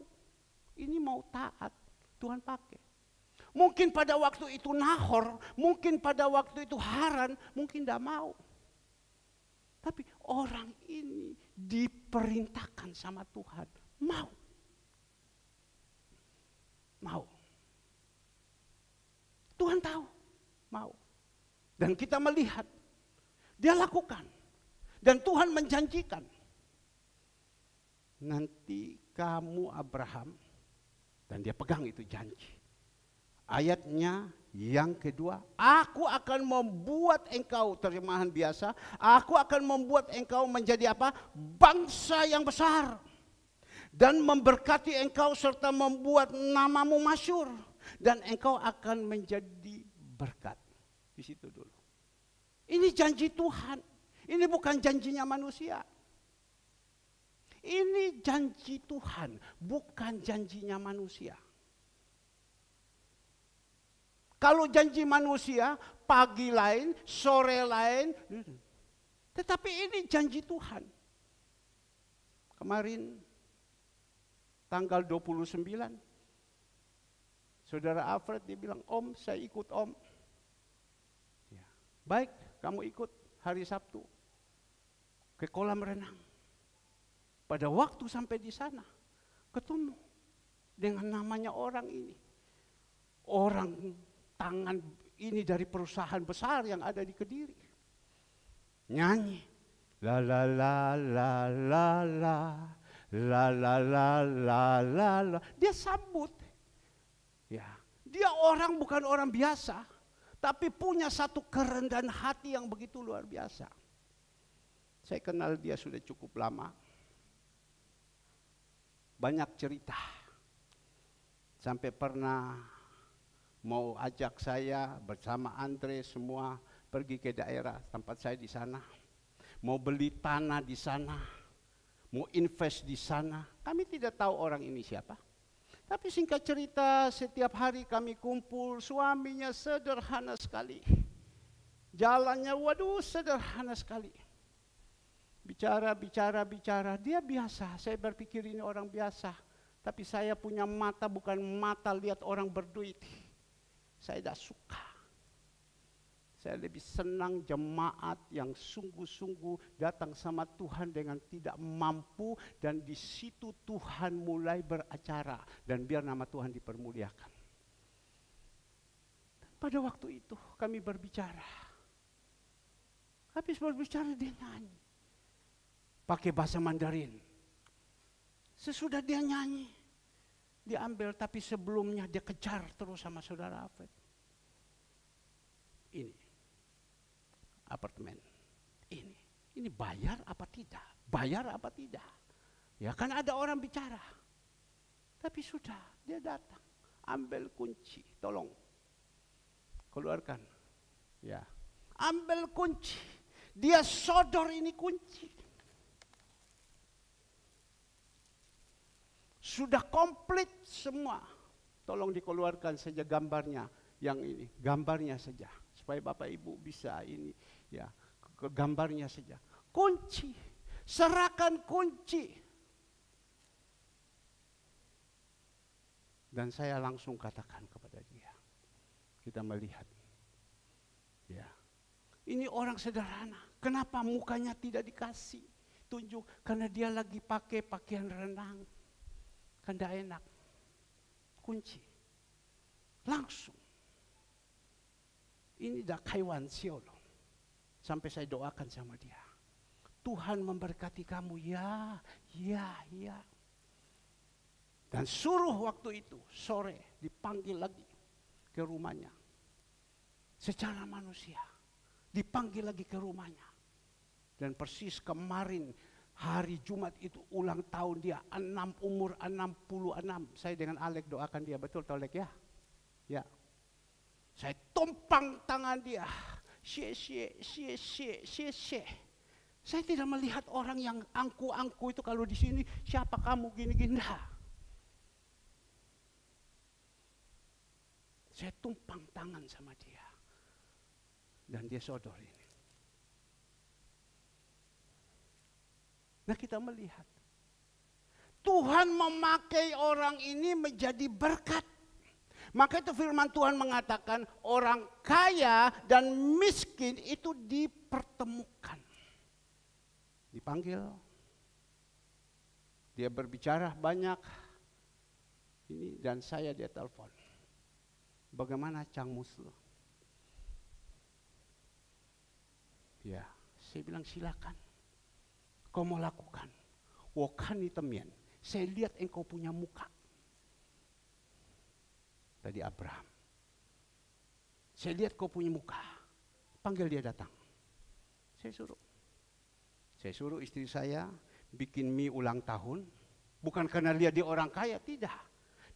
ini mau taat, Tuhan pakai. Mungkin pada waktu itu Nahor, mungkin pada waktu itu Haran, mungkin tidak mau. Tapi orang ini diperintahkan sama Tuhan, mau. Mau. Tuhan tahu, mau. Dan kita melihat, dia lakukan. Dan Tuhan menjanjikan. Nanti kamu Abraham, dan dia pegang itu janji. Ayatnya yang kedua, aku akan membuat engkau, terjemahan biasa, aku akan membuat engkau menjadi apa? Bangsa yang besar. Dan memberkati engkau serta membuat namamu masyhur. Dan engkau akan menjadi berkat. Di situ dulu. Ini janji Tuhan. Ini bukan janjinya manusia. Ini janji Tuhan, bukan janjinya manusia. Kalau janji manusia, pagi lain, sore lain. Tetapi ini janji Tuhan. Kemarin, tanggal 29, Saudara Alfred dia bilang, Om saya ikut Om. Ya. Baik, kamu ikut hari Sabtu ke kolam renang. Pada waktu sampai di sana, ketemu dengan namanya orang ini. Orang tangan ini dari perusahaan besar yang ada di Kediri. Nyanyi. La la la la la la la la la la la la. Dia sambut. Ya, dia orang bukan orang biasa, tapi punya satu kerendahan hati yang begitu luar biasa. Saya kenal dia sudah cukup lama. Banyak cerita. Sampai pernah mau ajak saya bersama Andre semua pergi ke daerah tempat saya di sana. Mau beli tanah di sana. Mau invest di sana. Kami tidak tahu orang ini siapa. Tapi singkat cerita setiap hari kami kumpul, suaminya sederhana sekali. Jalannya waduh sederhana sekali. Bicara, dia biasa. Saya berpikir ini orang biasa. Tapi saya punya mata bukan mata lihat orang berduit. Saya tidak suka. Saya lebih senang jemaat yang sungguh-sungguh datang sama Tuhan dengan tidak mampu. Dan di situ Tuhan mulai beracara. Dan biar nama Tuhan dipermuliakan. Pada waktu itu kami berbicara. Habis berbicara dia nyanyi. Pakai bahasa Mandarin. Sesudah dia nyanyi, dia ambil, tapi sebelumnya dia kejar terus sama Saudara Alfred. Ini apartemen, ini bayar apa tidak? Bayar apa tidak? Ya kan ada orang bicara. Tapi sudah, dia datang, ambil kunci, tolong keluarkan. Ya, ambil kunci, dia sodor ini kunci. Sudah komplit semua. Tolong dikeluarkan saja gambarnya yang ini, gambarnya saja supaya Bapak Ibu bisa ini ya, ke gambarnya saja. kunci. Serahkan kunci. Dan saya langsung katakan kepada dia. Kita melihat. Ya. Ini orang sederhana. Kenapa mukanya tidak dikasih tunjuk? Karena dia lagi pakai pakaian renang. Kan tidak enak. Kunci. Langsung. Ini dah kaiwan siol. Sampai saya doakan sama dia. Tuhan memberkati kamu, ya. Dan suruh waktu itu, sore, dipanggil lagi ke rumahnya. Secara manusia, dipanggil lagi ke rumahnya. Dan persis kemarin, hari Jumat itu ulang tahun dia, umur 66. Saya dengan Alek doakan dia, betul toh Alek ya? Ya. Saya tumpang tangan dia. Saya tidak melihat orang yang angku-angku itu kalau di sini siapa kamu gini-gini. Saya tumpang tangan sama dia. Dan dia sodor ini. Nah kita melihat. Tuhan memakai orang ini menjadi berkat. Maka itu firman Tuhan mengatakan orang kaya dan miskin itu dipertemukan. Dipanggil, dia berbicara banyak, ini dan saya dia telepon. Bagaimana Cang Muslo? Ya, saya bilang silakan. Kau mau lakukan. Wokani temien. Saya lihat engkau punya muka. Tadi Abraham. Saya lihat kau punya muka. Panggil dia datang. Saya suruh istri saya bikin mie ulang tahun. Bukan karena dia orang kaya, tidak.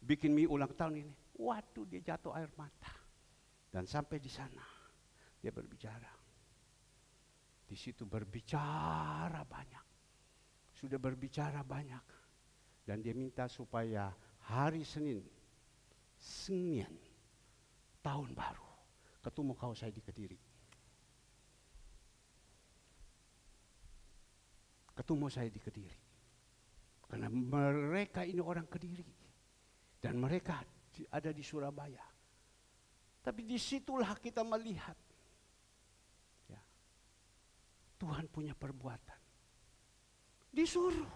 Bikin mie ulang tahun ini. Waduh, dia jatuh air mata. Dan sampai di sana, dia berbicara. Di situ berbicara banyak. Sudah berbicara banyak. Dan dia minta supaya hari Senin tahun baru, ketemu kau saya di Kediri. Ketemu saya di Kediri. Karena mereka ini orang Kediri. Dan mereka ada di Surabaya. Tapi disitulah kita melihat. Ya, Tuhan punya perbuatan. Disuruh.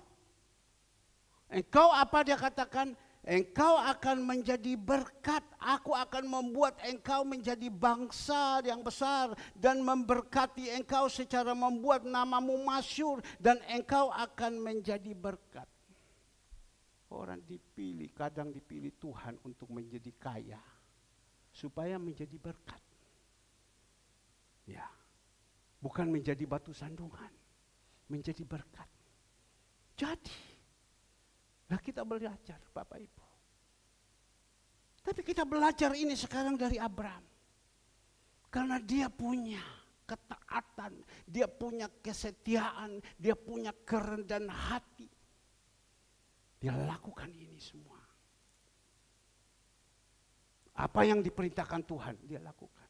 Engkau apa dia katakan? Engkau akan menjadi berkat. Aku akan membuat engkau menjadi bangsa yang besar. Dan memberkati engkau secara membuat namamu masyhur. Dan engkau akan menjadi berkat. Orang dipilih, kadang dipilih Tuhan untuk menjadi kaya. Supaya menjadi berkat. Ya, bukan menjadi batu sandungan. Menjadi berkat. Jadi. Nah kita belajar Bapak Ibu. Tapi kita belajar ini sekarang dari Abraham. Karena dia punya ketaatan, dia punya kesetiaan, dia punya kerendahan hati. Dia lakukan ini semua. Apa yang diperintahkan Tuhan, dia lakukan.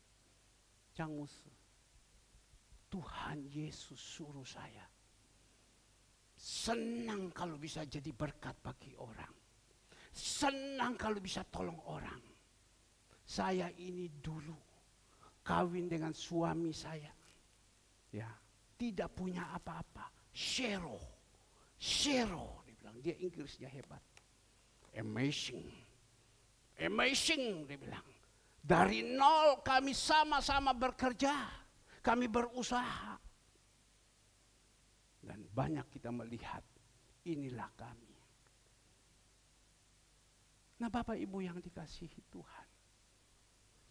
Cangus, Tuhan Yesus suruh saya. Senang kalau bisa jadi berkat bagi orang. Senang kalau bisa tolong orang. Saya ini dulu kawin dengan suami saya. Ya, tidak punya apa-apa. Shero, dia bilang. Dia Inggrisnya hebat. Amazing, dia bilang. Dari nol kami sama-sama bekerja. Kami berusaha. Dan banyak kita melihat, inilah kami. Nah Bapak Ibu yang dikasihi Tuhan.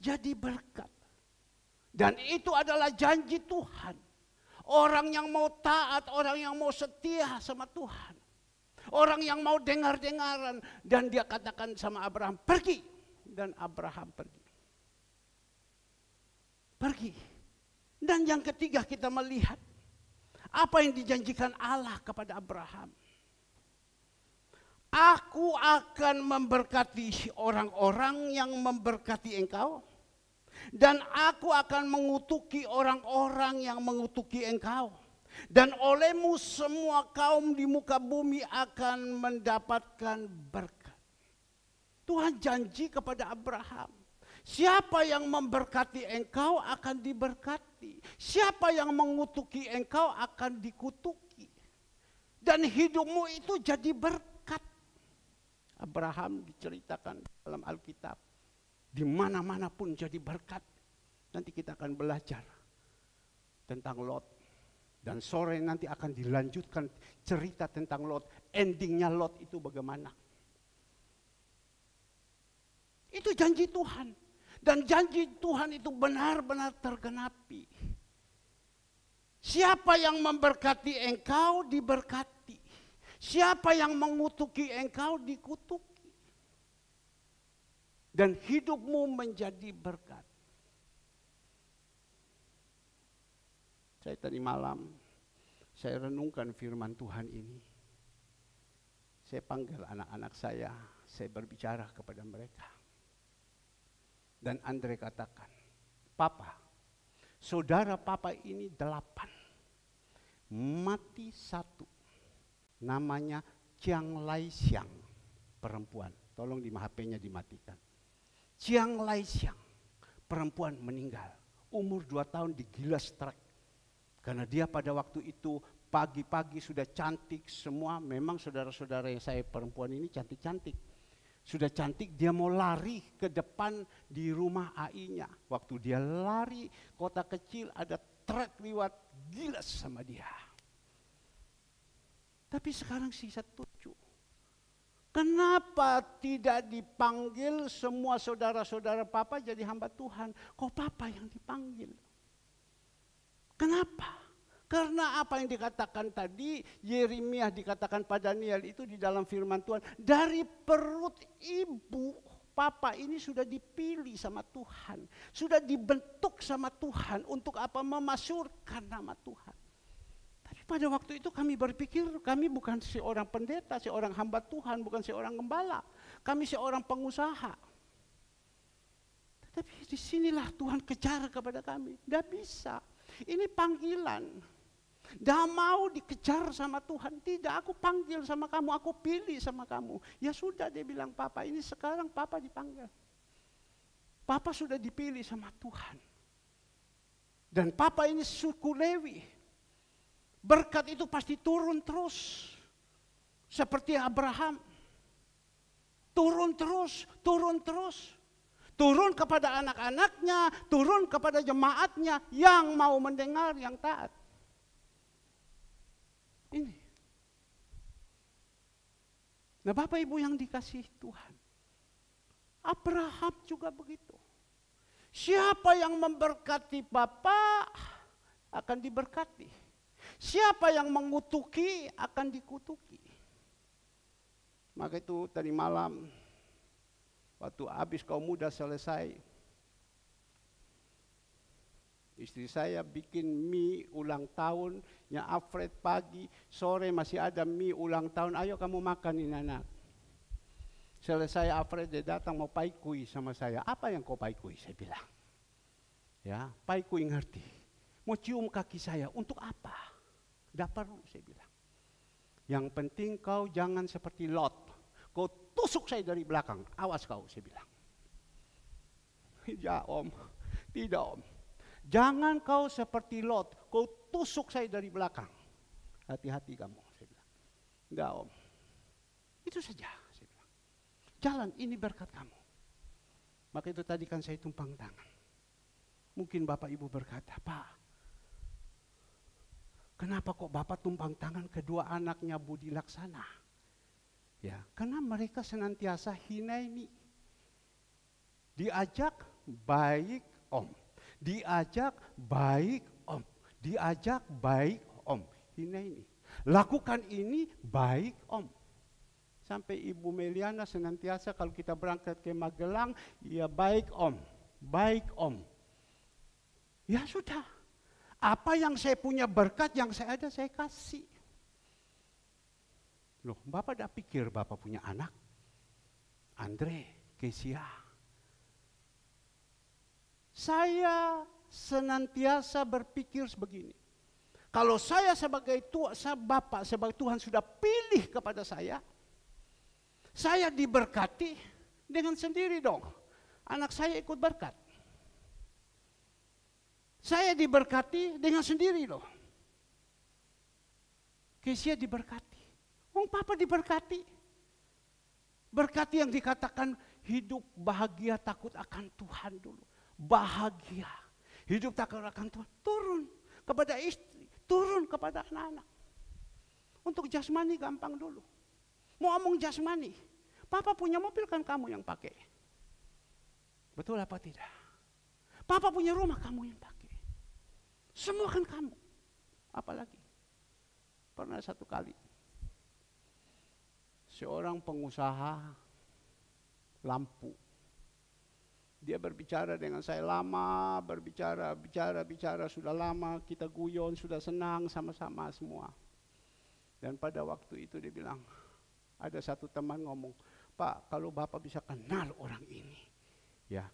Jadi berkat. Dan itu adalah janji Tuhan. Orang yang mau taat, orang yang mau setia sama Tuhan. Orang yang mau dengar-dengaran. Dan dia katakan sama Abraham, pergi. Dan Abraham pergi. Pergi. Dan yang ketiga kita melihat. Apa yang dijanjikan Allah kepada Abraham? Aku akan memberkati orang-orang yang memberkati engkau. Dan aku akan mengutuki orang-orang yang mengutuki engkau. Dan olehmu semua kaum di muka bumi akan mendapatkan berkat. Tuhan janji kepada Abraham, siapa yang memberkati engkau akan diberkati. Siapa yang mengutuki engkau akan dikutuki. Dan hidupmu itu jadi berkat. Abraham diceritakan dalam Alkitab. Di mana-mana pun jadi berkat. Nanti kita akan belajar tentang Lot. Dan sore nanti akan dilanjutkan cerita tentang Lot. Endingnya Lot itu bagaimana. Itu janji Tuhan. Dan janji Tuhan itu benar-benar tergenapi. Siapa yang memberkati engkau diberkati. Siapa yang mengutuki engkau dikutuki. Dan hidupmu menjadi berkat. Saya tadi malam, saya renungkan firman Tuhan ini. Saya panggil anak-anak saya berbicara kepada mereka. Dan Andre katakan, Papa, saudara Papa ini 8, mati 1, namanya Chiang Lai Siang, perempuan. Tolong di HP-nya dimatikan. Chiang Lai Siang, perempuan meninggal, umur 2 tahun digilas truk. Karena dia pada waktu itu pagi-pagi sudah cantik semua. Memang saudara-saudara yang saya perempuan ini cantik-cantik. Sudah cantik, dia mau lari ke depan di rumah AI-nya. Waktu dia lari, kota kecil ada truk lewat, gilas sama dia. Tapi sekarang sisa 7. Kenapa tidak dipanggil semua saudara-saudara Papa jadi hamba Tuhan? Kok Papa yang dipanggil? Kenapa? Karena apa yang dikatakan tadi, Yeremia dikatakan pada Daniel itu di dalam firman Tuhan. Dari perut ibu, Papa ini sudah dipilih sama Tuhan. Sudah dibentuk sama Tuhan untuk apa? Memasyurkan nama Tuhan. Tapi pada waktu itu kami berpikir kami bukan seorang pendeta, seorang hamba Tuhan, bukan seorang gembala. Kami seorang pengusaha. Tapi disinilah Tuhan kejar kepada kami. Tidak bisa. Ini panggilan. Tidak mau dikejar sama Tuhan. Tidak, aku panggil sama kamu, aku pilih sama kamu. Ya sudah, dia bilang, Papa ini sekarang Papa dipanggil. Papa sudah dipilih sama Tuhan. Dan Papa ini suku Lewi. Berkat itu pasti turun terus. Seperti Abraham. Turun terus, turun terus. Turun kepada anak-anaknya, turun kepada jemaatnya yang mau mendengar, yang taat. Ini. Nah, Bapak Ibu yang dikasihi Tuhan. Abraham juga begitu. Siapa yang memberkati Bapa akan diberkati. Siapa yang mengutuki akan dikutuki. Maka itu tadi malam waktu habis kaum muda selesai, istri saya bikin mie ulang tahunnya Alfred pagi, sore masih ada mie ulang tahun, ayo kamu makan ini anak. Selesai Alfred dia datang mau paikui sama saya, apa yang kau paikui? Saya bilang, ya paikui ngerti, mau cium kaki saya, untuk apa? Tidak perlu, saya bilang. Yang penting kau jangan seperti Lot, kau tusuk saya dari belakang, awas kau, saya bilang. Ya om, tidak om. Jangan kau seperti Lot, kau tusuk saya dari belakang. Hati-hati kamu, saya bilang. Enggak om. Itu saja, saya bilang. Jalan, ini berkat kamu. Maka itu tadi kan saya tumpang tangan. Mungkin Bapak Ibu berkata, Pak, kenapa kok Bapak tumpang tangan kedua anaknya Budi Laksana? Ya, karena mereka senantiasa hina ini. Diajak baik om. Diajak baik om. Diajak baik om. Hina ini. Lakukan ini baik om. Sampai Ibu Meliana senantiasa kalau kita berangkat ke Magelang, ya baik om. Baik om. Ya sudah. Apa yang saya punya berkat, yang saya ada saya kasih. Loh, Bapak tidak pikir Bapak punya anak? Andre, Kesia. Saya senantiasa berpikir sebegini. Kalau saya sebagai Bapak, sebagai Tuhan sudah pilih kepada saya diberkati dengan sendiri dong. Anak saya ikut berkat. Saya diberkati dengan sendiri loh. Kesia diberkati. Papa diberkati. Berkati yang dikatakan hidup bahagia takut akan Tuhan dulu. Bahagia. Hidup takut akan Tuhan. Turun kepada istri. Turun kepada anak-anak. Untuk jasmani gampang dulu. Mau omong jasmani. Papa punya mobil kan kamu yang pakai. Betul apa tidak? Papa punya rumah kamu yang pakai. Semua kan kamu. Apalagi. Pernah satu kali. Seorang pengusaha lampu. Dia berbicara dengan saya lama, bicara sudah lama, kita guyon, sudah senang sama-sama semua. Dan pada waktu itu dia bilang, ada satu teman ngomong, Pak, kalau Bapak bisa kenal orang ini, ya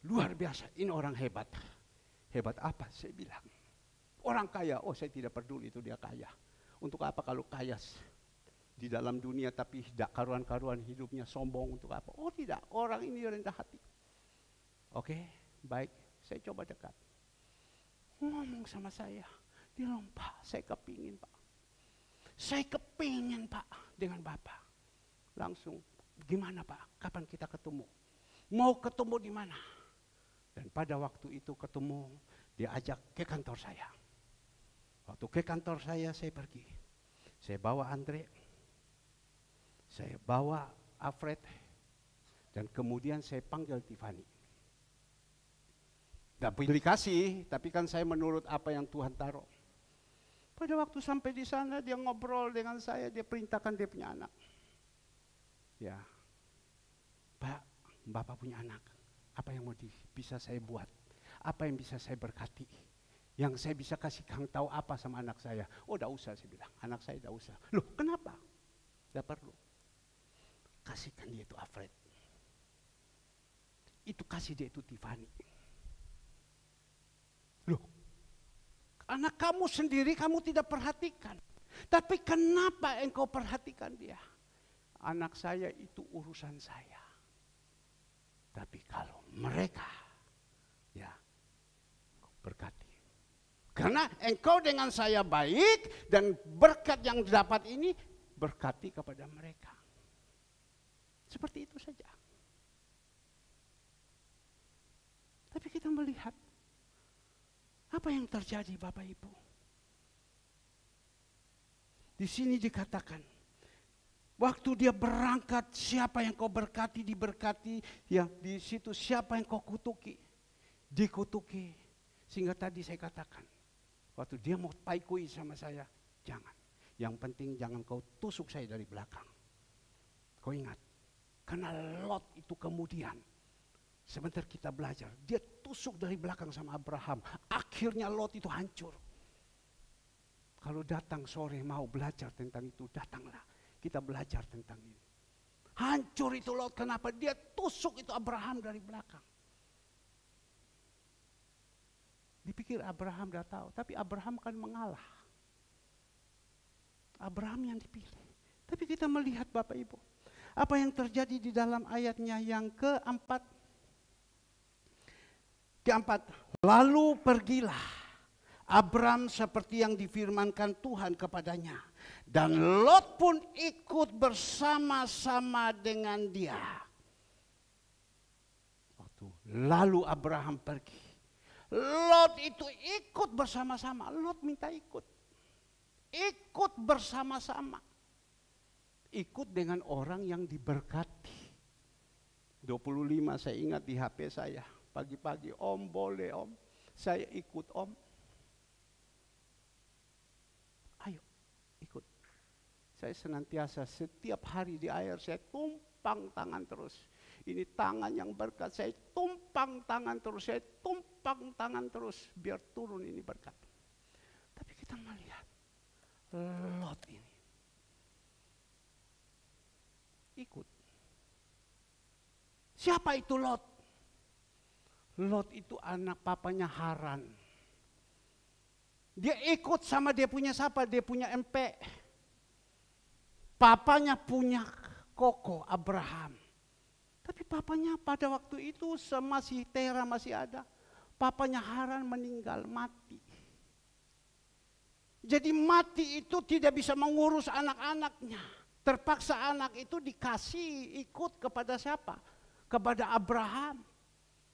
luar biasa, ini orang hebat. Hebat apa? Saya bilang, orang kaya, oh saya tidak peduli itu dia kaya. Untuk apa kalau kaya di dalam dunia tapi tidak karuan-karuan hidupnya sombong untuk apa? Oh tidak, orang ini rendah hati. Oke, baik, saya coba dekat. Ngomong sama saya, dia bilang, Pak, saya kepingin Pak. Saya kepingin Pak dengan Bapak. Langsung, gimana Pak, kapan kita ketemu? Mau ketemu di mana? Dan pada waktu itu ketemu, dia ajak ke kantor saya. Waktu ke kantor saya pergi. Saya bawa Andre, saya bawa Alfred, dan kemudian saya panggil Tiffany. Tidak pilih kasih, tapi kan saya menurut apa yang Tuhan taruh. Pada waktu sampai di sana, dia ngobrol dengan saya, dia perintahkan dia punya anak. Ya, Pak, Bapak punya anak, apa yang bisa saya buat? Apa yang bisa saya berkati? Yang saya bisa kasih tahu apa sama anak saya? Oh, tidak usah, saya bilang. Anak saya tidak usah. Loh, kenapa? Tidak perlu. Kasihkan dia itu Alfred. Itu kasih dia itu Tiffany. Loh, anak kamu sendiri kamu tidak perhatikan. Tapi kenapa engkau perhatikan dia? Anak saya itu urusan saya. Tapi kalau mereka, ya, berkati. Karena engkau dengan saya baik dan berkat yang dapat ini berkati kepada mereka. Seperti itu saja. Tapi kita melihat apa yang terjadi Bapak Ibu. Di sini dikatakan, waktu dia berangkat, siapa yang kau berkati, diberkati. Yang di situ siapa yang kau kutuki, dikutuki. Sehingga tadi saya katakan, waktu dia mau paikui sama saya, jangan. Yang penting jangan kau tusuk saya dari belakang. Kau ingat, karena Lot itu kemudian, sebentar kita belajar, dia tusuk dari belakang sama Abraham. Akhirnya Lot itu hancur. Kalau datang sore mau belajar tentang itu, datanglah. Kita belajar tentang ini. Hancur itu Lot, kenapa? Dia tusuk itu Abraham dari belakang. Dipikir Abraham dah tahu, tapi Abraham kan mengalah. Abraham yang dipilih. Tapi kita melihat Bapak Ibu, apa yang terjadi di dalam ayatnya yang keempat. Lalu pergilah Abram seperti yang difirmankan Tuhan kepadanya. Dan Lot pun ikut bersama-sama dengan dia. Lalu Abraham pergi. Lot itu ikut bersama-sama. Lot minta ikut. Ikut bersama-sama. Ikut dengan orang yang diberkati. 25 saya ingat di HP saya. Pagi-pagi, Om boleh Om. Saya ikut Om. Ayo, ikut. Saya senantiasa setiap hari di air saya tumpang tangan terus. Ini tangan yang berkat, saya tumpang tangan terus, saya tumpang tangan terus. Biar turun ini berkat. Tapi kita melihat Lot ini. Ikut. Siapa itu Lot? Lot itu anak papanya Haran. Dia ikut sama dia punya siapa? Dia punya MP. Papanya punya koko Abraham. Tapi papanya pada waktu itu masih Tera masih ada. Papanya Haran meninggal, mati. Jadi mati itu tidak bisa mengurus anak-anaknya. Terpaksa anak itu dikasih ikut kepada siapa? Kepada Abraham.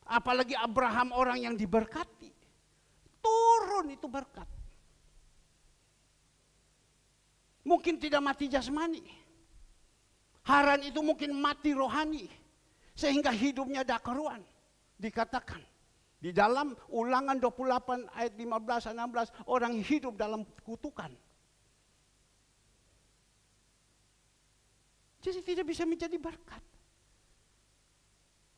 Apalagi Abraham orang yang diberkati. Turun itu berkat. Mungkin tidak mati jasmani. Haran itu mungkin mati rohani. Sehingga hidupnya dah keruan. Dikatakan. Di dalam Ulangan 28 ayat 15-16. Orang hidup dalam kutukan. Jadi tidak bisa menjadi berkat.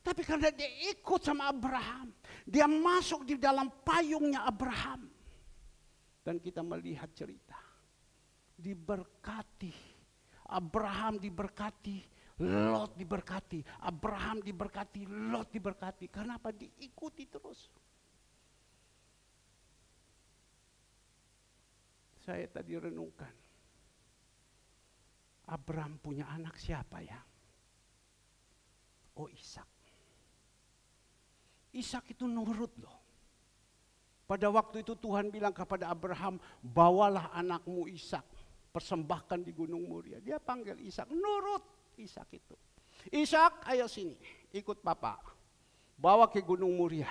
Tapi karena dia ikut sama Abraham. Dia masuk di dalam payungnya Abraham. Dan kita melihat cerita. Diberkati. Abraham diberkati. Lot diberkati. Abraham diberkati. Lot diberkati. Karena apa? Diikuti terus. Saya tadi renungkan. Abraham punya anak siapa ya? Oh, Ishak. Ishak itu nurut loh. Pada waktu itu Tuhan bilang kepada Abraham, bawalah anakmu Ishak, persembahkan di Gunung Moria. Dia panggil Ishak, nurut Ishak itu. Ishak, ayo sini, ikut papa. Bawa ke Gunung Moria.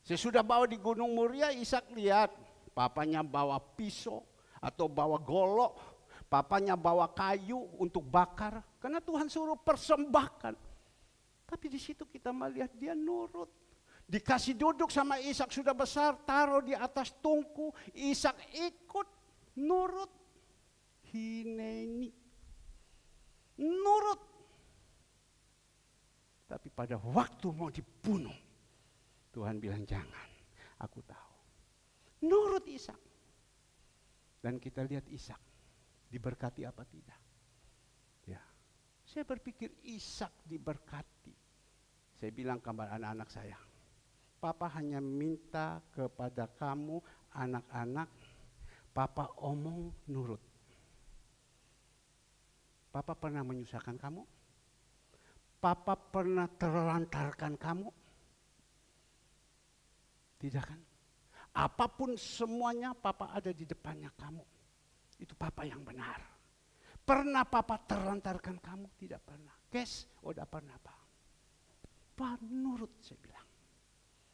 Sesudah bawa di Gunung Moria, Ishak lihat, papanya bawa pisau atau bawa golok, papanya bawa kayu untuk bakar. Karena Tuhan suruh persembahkan. Tapi di situ kita melihat dia nurut. Dikasih duduk sama Ishak sudah besar, taruh di atas tungku. Ishak ikut nurut. Hineni. Nurut. Tapi pada waktu mau dibunuh, Tuhan bilang jangan, aku tahu. Nurut Ishak. Dan kita lihat Ishak diberkati apa tidak. Ya. Saya berpikir Ishak diberkati. Saya bilang kepada anak-anak saya, Papa hanya minta kepada kamu anak-anak, Papa omong nurut. Papa pernah menyusahkan kamu? Papa pernah terlantarkan kamu? Tidak kan? Apapun semuanya Papa ada di depannya kamu. Itu Papa yang benar. Pernah Papa terlantarkan kamu? Tidak pernah. Kes, udah pernah Pak. Pak nurut saya bilang.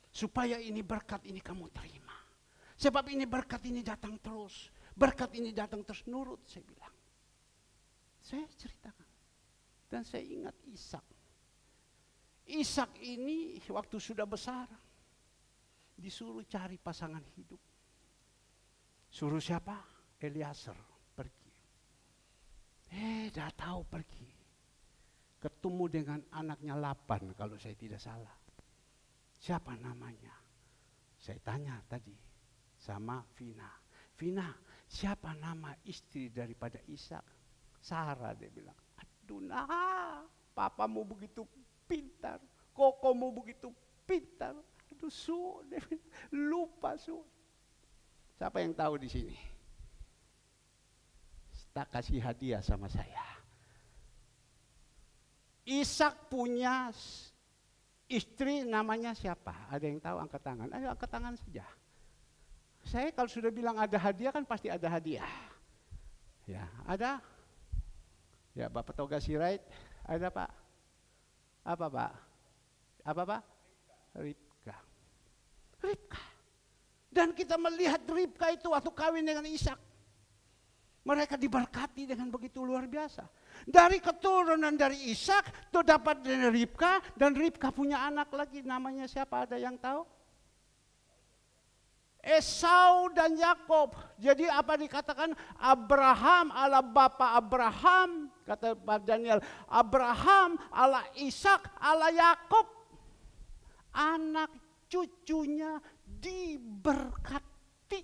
Supaya ini berkat ini kamu terima. Sebab ini berkat ini datang terus. Berkat ini datang terus, nurut saya bilang. Saya ceritakan. Dan saya ingat Ishak. Ishak ini waktu sudah besar. Disuruh cari pasangan hidup. Suruh siapa? Eliezer pergi. Dah tahu pergi. Ketemu dengan anaknya Laban kalau saya tidak salah. Siapa namanya? Saya tanya tadi sama Vina. Vina, siapa nama istri daripada Ishak? Sarah, dia bilang. Aduh nah, papamu begitu pintar. Kokomu begitu pintar. Aduh su, dia bilang, lupa su. Siapa yang tahu di sini? Tak kasih hadiah sama saya. Ishak punya istri namanya siapa? Ada yang tahu angkat tangan? Ayo angkat tangan saja. Saya kalau sudah bilang ada hadiah kan pasti ada hadiah. Ya, ada? Ya, Bapak Toga Sirait, ada Pak? Apa Pak? Apa Pak? Ribka. Ribka. Dan kita melihat Ribka itu waktu kawin dengan Ishak. Mereka diberkati dengan begitu luar biasa. Dari keturunan dari Ishak itu dapat dari Ribka, dan Ribka punya anak lagi, namanya siapa, ada yang tahu? Esau dan Yakob. Jadi apa dikatakan? Abraham ala bapa Abraham, kata Pak Daniel. Abraham ala Ishak ala Yakob. Anak cucunya diberkati.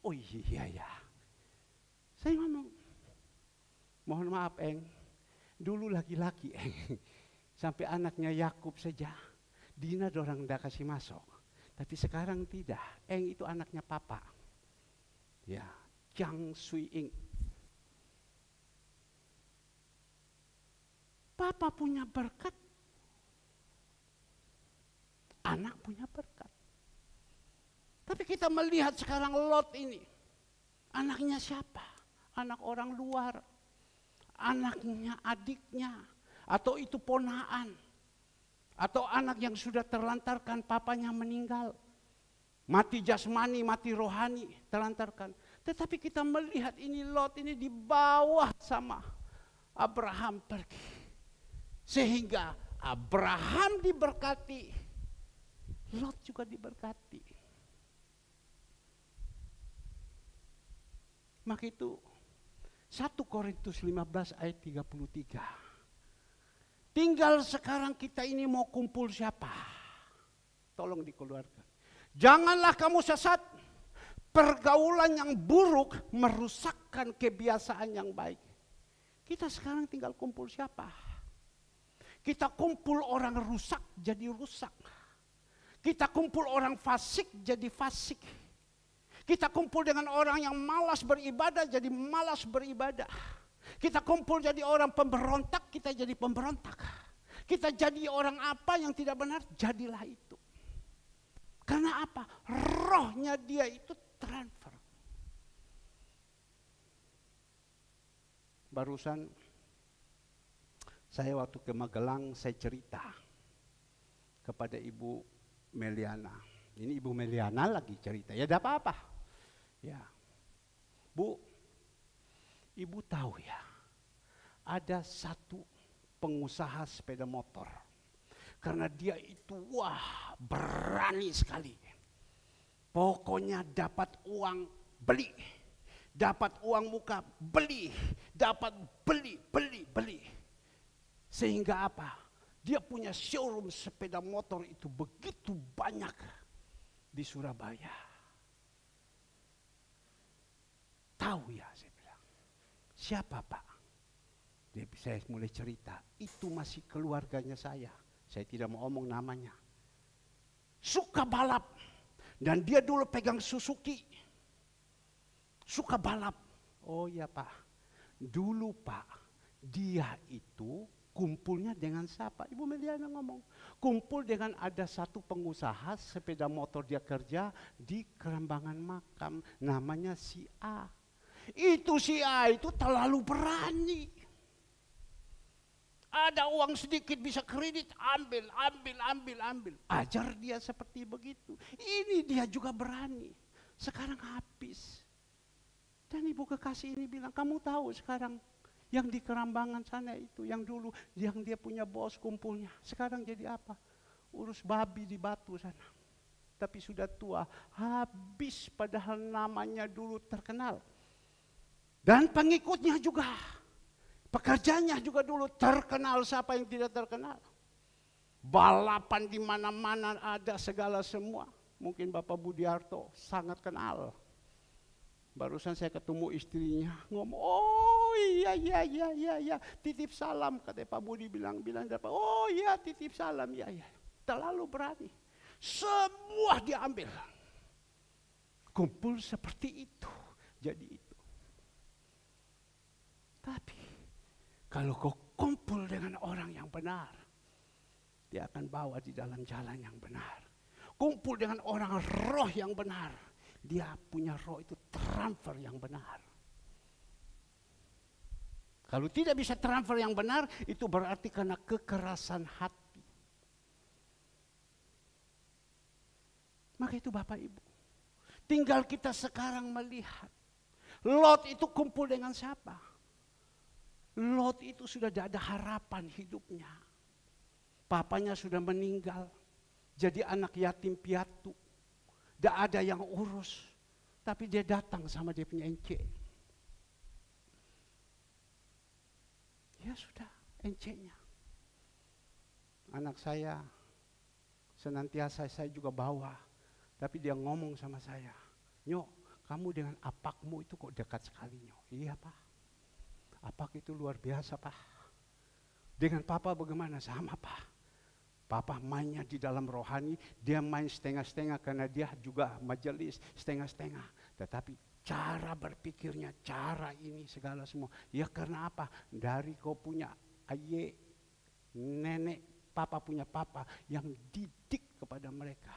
Oh iya ya. Saya ngomong, mohon maaf Eng, dulu laki-laki Eng, sampai anaknya Yakub saja, Dina dorang dah kasih masuk. Tapi sekarang tidak. Eng itu anaknya papa. Ya, Chang Sui Ing. Papa punya berkat. Anak punya berkat. Tapi kita melihat sekarang Lot ini. Anaknya siapa? Anak orang luar. Anaknya adiknya. Atau itu ponaan. Atau anak yang sudah terlantarkan, papanya meninggal. Mati jasmani, mati rohani, terlantarkan. Tetapi kita melihat ini Lot ini di bawah sama Abraham pergi. Sehingga Abraham diberkati, Lot juga diberkati. Maka itu 1 Korintus 15 ayat 33. Tinggal sekarang kita ini mau kumpul siapa? Tolong dikeluarkan. Janganlah kamu sesat. Pergaulan yang buruk merusakkan kebiasaan yang baik. Kita sekarang tinggal kumpul siapa? Kita kumpul orang rusak jadi rusak. Kita kumpul orang fasik jadi fasik. Kita kumpul dengan orang yang malas beribadah jadi malas beribadah. Kita kumpul jadi orang pemberontak, kita jadi pemberontak. Kita jadi orang apa yang tidak benar, jadilah itu. Karena apa? Rohnya dia itu transfer. Barusan saya waktu ke Magelang, saya cerita kepada Ibu Meliana. Ini Ibu Meliana lagi cerita, ya tidak apa-apa. Ya, Bu, Ibu tahu ya, ada satu pengusaha sepeda motor. Karena dia itu wah berani sekali. Pokoknya dapat uang beli. Dapat uang muka beli. Dapat beli. Sehingga apa? Dia punya showroom sepeda motor itu begitu banyak di Surabaya. Tahu ya saya bilang. Siapa Pak? Saya mulai cerita, itu masih keluarganya saya. Saya tidak mau omong namanya. Suka balap. Dan dia dulu pegang Suzuki. Suka balap. Oh iya Pak. Dulu Pak, dia itu kumpulnya dengan siapa? Ibu Meliana ngomong. Kumpul dengan ada satu pengusaha sepeda motor dia kerja di Kerambangan Makam. Namanya si A. Itu si A itu terlalu berani. Ada uang sedikit bisa kredit, ambil. Ajar dia seperti begitu. Ini dia juga berani. Sekarang habis. Dan ibu kekasih ini bilang, kamu tahu sekarang yang di Kerambangan sana itu, yang dulu, yang dia punya bos kumpulnya. Sekarang jadi apa? Urus babi di Batu sana. Tapi sudah tua, habis padahal namanya dulu terkenal. Dan pengikutnya juga. Pekerjanya juga dulu terkenal, siapa yang tidak terkenal. Balapan di mana-mana ada segala semua. Mungkin Bapak Budiarto sangat kenal. Barusan saya ketemu istrinya ngomong, oh iya, titip salam, kata Pak Budi bilang dapat, oh iya titip salam, iya. Terlalu berani. Semua diambil. Kumpul seperti itu, jadi itu. Tapi kalau kau kumpul dengan orang yang benar, dia akan bawa di dalam jalan yang benar. Kumpul dengan orang roh yang benar, dia punya roh itu transfer yang benar. Kalau tidak bisa transfer yang benar, itu berarti karena kekerasan hati. Maka itu Bapak Ibu, tinggal kita sekarang melihat, Lot itu kumpul dengan siapa? Lot itu sudah tidak ada harapan hidupnya. Papanya sudah meninggal, jadi anak yatim piatu. Tidak ada yang urus, tapi dia datang sama dia punya encik. Ya sudah, enciknya. Anak saya senantiasa saya juga bawa, tapi dia ngomong sama saya, Nyok, kamu dengan apakmu itu kok dekat sekali Nyok. Iya Pak. Apak itu luar biasa Pak. Dengan Papa bagaimana? Sama Pak. Papa mainnya di dalam rohani, dia main setengah-setengah karena dia juga majelis setengah-setengah. Tetapi cara berpikirnya, cara ini segala semua. Ya karena apa? Dari kau punya ayah, nenek, papa punya papa yang didik kepada mereka.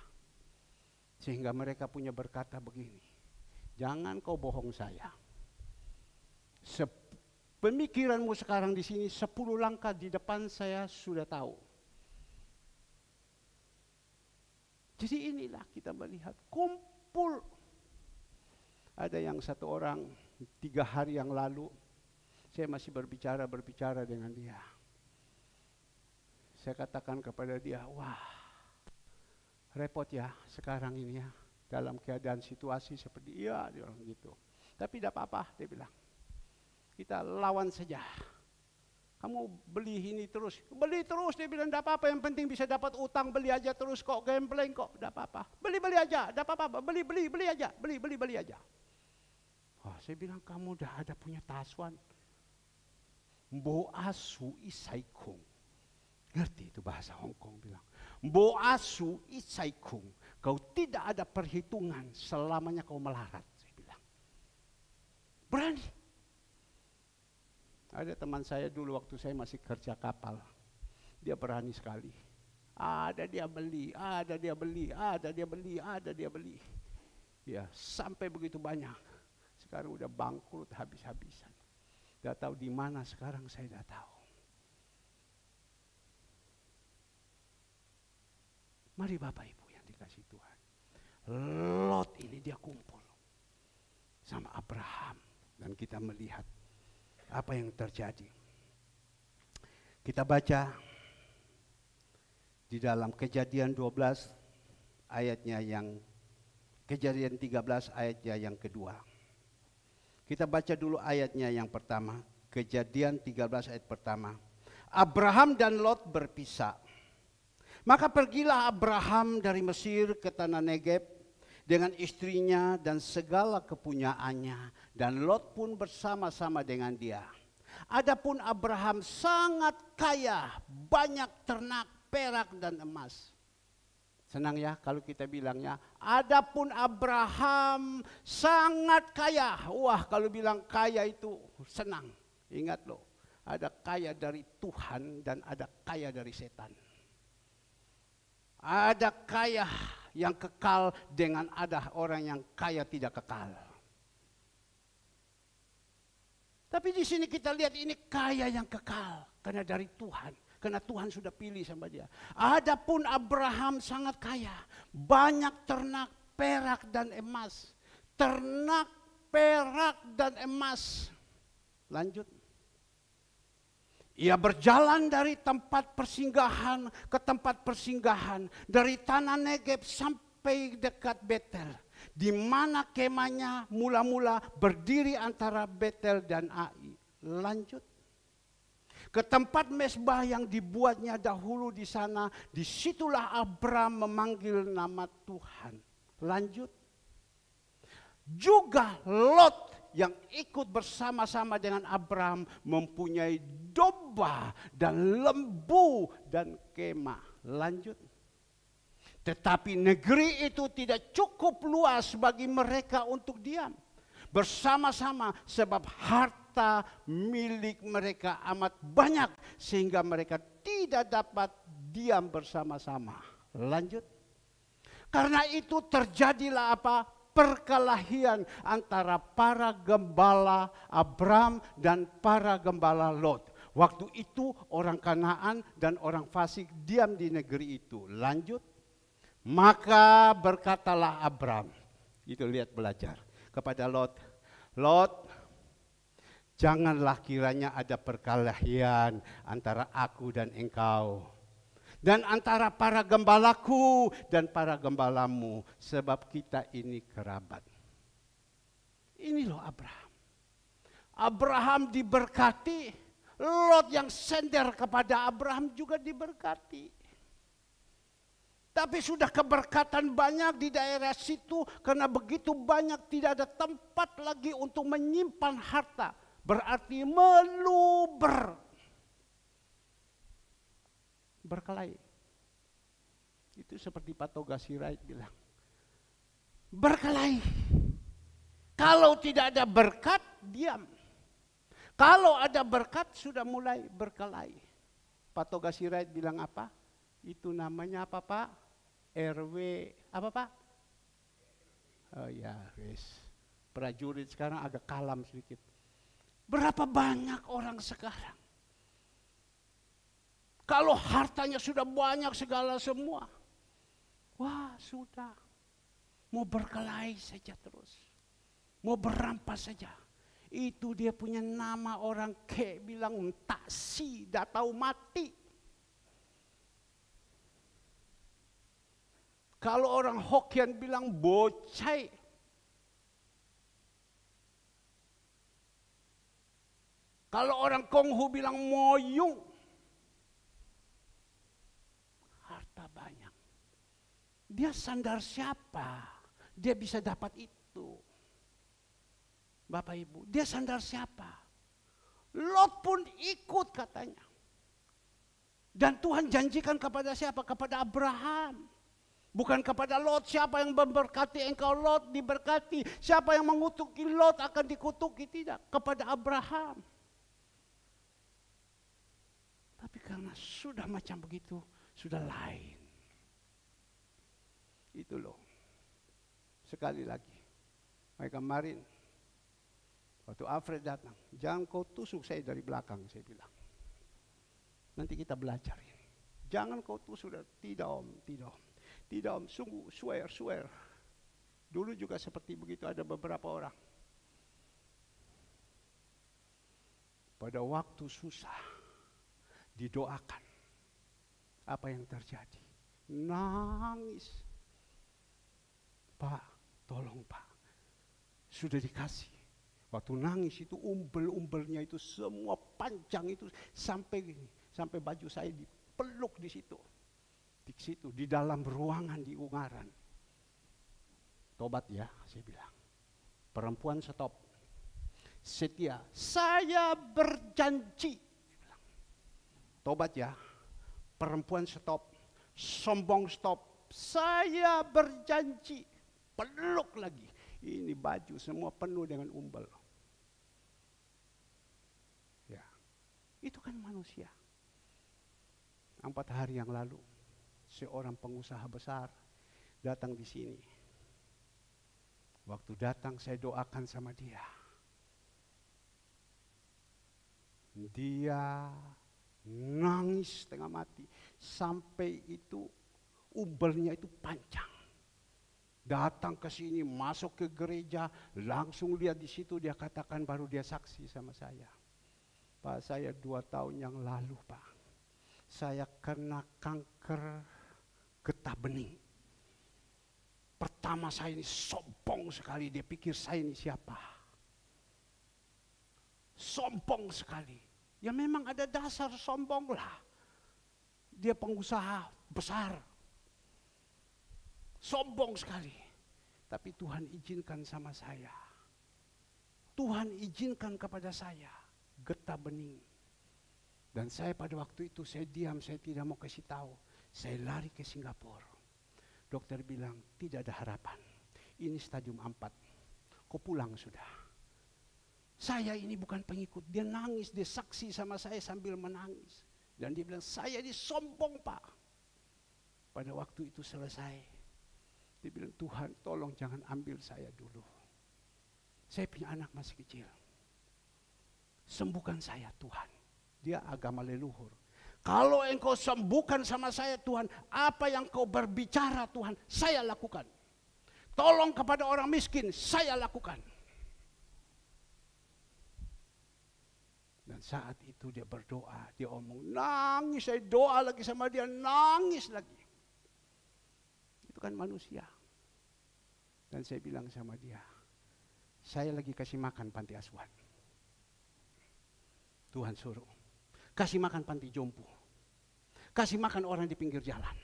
Sehingga mereka punya berkata begini, jangan kau bohong saya. Pemikiranmu sekarang di sini 10 langkah di depan saya sudah tahu. Jadi inilah kita melihat kumpul. Ada yang satu orang 3 hari yang lalu, saya masih berbicara dengan dia. Saya katakan kepada dia, wah repot ya sekarang ini ya. Dalam keadaan situasi seperti dia bilang gitu. Tapi tidak apa-apa, dia bilang. Kita lawan saja. Kamu beli ini terus, beli terus, dia bilang tidak apa-apa, yang penting bisa dapat utang, beli aja terus kok, gambling kok, tidak apa-apa. Beli aja, tidak apa-apa, beli aja, beli aja. Oh, saya bilang kamu dah ada punya tasuan. Mbo asu isai kung. Ngerti itu bahasa Hong Kong bilang. Mbo asu isai kung. Kau tidak ada perhitungan selamanya kau melarat, saya bilang. Berani. Ada teman saya dulu waktu saya masih kerja kapal. Dia berani sekali. Ada dia beli. Ya, sampai begitu banyak. Sekarang udah bangkrut habis-habisan. Tidak tahu di mana sekarang, saya tidak tahu. Mari Bapak Ibu yang dikasih Tuhan. Lot ini dia kumpul sama Abraham. Dan kita melihat apa yang terjadi. Kita baca di dalam Kejadian 12 ayatnya yang Kejadian 13 ayatnya yang kedua. Kita baca dulu ayatnya yang pertama, Kejadian 13 ayat pertama. Abraham dan Lot berpisah. Maka pergilah Abraham dari Mesir ke tanah Negeb dengan istrinya dan segala kepunyaannya, dan Lot pun bersama-sama dengan dia. Adapun Abraham sangat kaya, banyak ternak, perak dan emas. Senang ya kalau kita bilangnya, adapun Abraham sangat kaya. Wah, kalau bilang kaya itu senang. Ingat loh, ada kaya dari Tuhan dan ada kaya dari setan. Ada kaya yang kekal dengan ada orang yang kaya tidak kekal. Tapi di sini kita lihat ini kaya yang kekal karena dari Tuhan, karena Tuhan sudah pilih sama dia. Adapun Abraham sangat kaya, banyak ternak, perak dan emas. Ternak, perak dan emas. Lanjut. Ia berjalan dari tempat persinggahan ke tempat persinggahan, dari tanah Negeb sampai dekat Betel, di mana kemahnya mula-mula berdiri antara Betel dan Ai. Lanjut. Ke tempat mezbah yang dibuatnya dahulu di sana, disitulah Abraham memanggil nama Tuhan. Lanjut. Juga Lot yang ikut bersama-sama dengan Abraham mempunyai domba dan lembu dan kemah. Lanjut. Tetapi negeri itu tidak cukup luas bagi mereka untuk diam bersama-sama, sebab harta milik mereka amat banyak sehingga mereka tidak dapat diam bersama-sama. Lanjut. Karena itu terjadilah apa? Perkelahian antara para gembala Abram dan para gembala Lot. Waktu itu orang Kanaan dan orang fasik diam di negeri itu. Lanjut. Maka berkatalah Abram, itu lihat belajar, kepada Lot. Lot, janganlah kiranya ada perkelahian antara aku dan engkau, dan antara para gembalaku dan para gembalamu, sebab kita ini kerabat. Ini loh Abraham. Abraham diberkati, Lot yang sender kepada Abraham juga diberkati. Tapi sudah keberkatan banyak di daerah situ, karena begitu banyak tidak ada tempat lagi untuk menyimpan harta. Berarti meluber. Berkelahi. Itu seperti Pak Toga Sirait bilang, berkelahi. Kalau tidak ada berkat, diam. Kalau ada berkat, sudah mulai berkelahi. Pak Toga Sirait bilang apa? Itu namanya apa, Pak? RW, apa, Pak? Oh ya, guys. Prajurit sekarang agak kalam sedikit. Berapa banyak orang sekarang? Kalau hartanya sudah banyak segala semua, wah sudah. Mau berkelahi saja terus. Mau berampas saja. Itu dia punya nama, orang kayak bilang taksi, dah tahu mati. Kalau orang Hokkien bilang bocai. Kalau orang Konghu bilang moyung. Harta banyak. Dia sandar siapa? Dia bisa dapat itu. Bapak Ibu, dia sandar siapa? Lot pun ikut katanya. Dan Tuhan janjikan kepada siapa? Kepada Abraham. Bukan kepada Lot. Siapa yang memberkati engkau, Lot diberkati. Siapa yang mengutuki Lot akan dikutuki. Tidak, kepada Abraham. Tapi karena sudah macam begitu, sudah lain. Itu loh. Sekali lagi, kemarin waktu Alfred datang, jangan kau tusuk saya dari belakang, saya bilang. Nanti kita belajar ini. Jangan kau tusuk, tidak om, tidak om. Tidak om, sungguh, swear. Dulu juga seperti begitu, ada beberapa orang. Pada waktu susah, didoakan. Apa yang terjadi? Nangis. Pak, tolong Pak. Sudah dikasih. Waktu nangis itu umbel-umbelnya itu semua panjang itu sampai baju saya dipeluk di situ. Di situ, di dalam ruangan di Ungaran. Tobat ya, saya bilang. Perempuan stop. Setia, saya berjanji. Tobat ya, perempuan stop. Sombong stop. Saya berjanji. Peluk lagi. Ini baju semua penuh dengan umbel. Ya, itu kan manusia. 4 hari yang lalu, seorang pengusaha besar datang di sini. Waktu datang saya doakan sama dia. Dia nangis setengah mati. Sampai itu umbelnya itu panjang. Datang ke sini, masuk ke gereja, langsung lihat di situ, dia katakan baru dia saksi sama saya. Pak, saya 2 tahun yang lalu Pak, saya kena kanker getah bening. Pertama saya ini sombong sekali, dia pikir saya ini siapa. Sombong sekali. Ya memang ada dasar sombong lah. Dia pengusaha besar. Sombong sekali. Tapi Tuhan izinkan sama saya. Tuhan izinkan kepada saya getah bening. Dan saya pada waktu itu saya diam, saya tidak mau kasih tahu. Saya lari ke Singapura. Dokter bilang tidak ada harapan. Ini stadium 4. Kau pulang sudah. Saya ini bukan pengikut. Dia nangis, dia saksi sama saya sambil menangis. Dan dia bilang saya ini sombong Pak. Pada waktu itu selesai. Dia bilang, Tuhan tolong jangan ambil saya dulu. Saya punya anak masih kecil. Sembuhkan saya Tuhan. Dia agama leluhur. Kalau engkau sembuhkan sama saya Tuhan, apa yang kau berbicara Tuhan, saya lakukan. Tolong kepada orang miskin, saya lakukan. Dan saat itu dia berdoa, dia omong, nangis, saya doa lagi sama dia, nangis lagi. Itu kan manusia. Dan saya bilang sama dia, saya lagi kasih makan panti asuhan. Tuhan suruh. Kasih makan panti jompo. Kasih makan orang di pinggir jalan.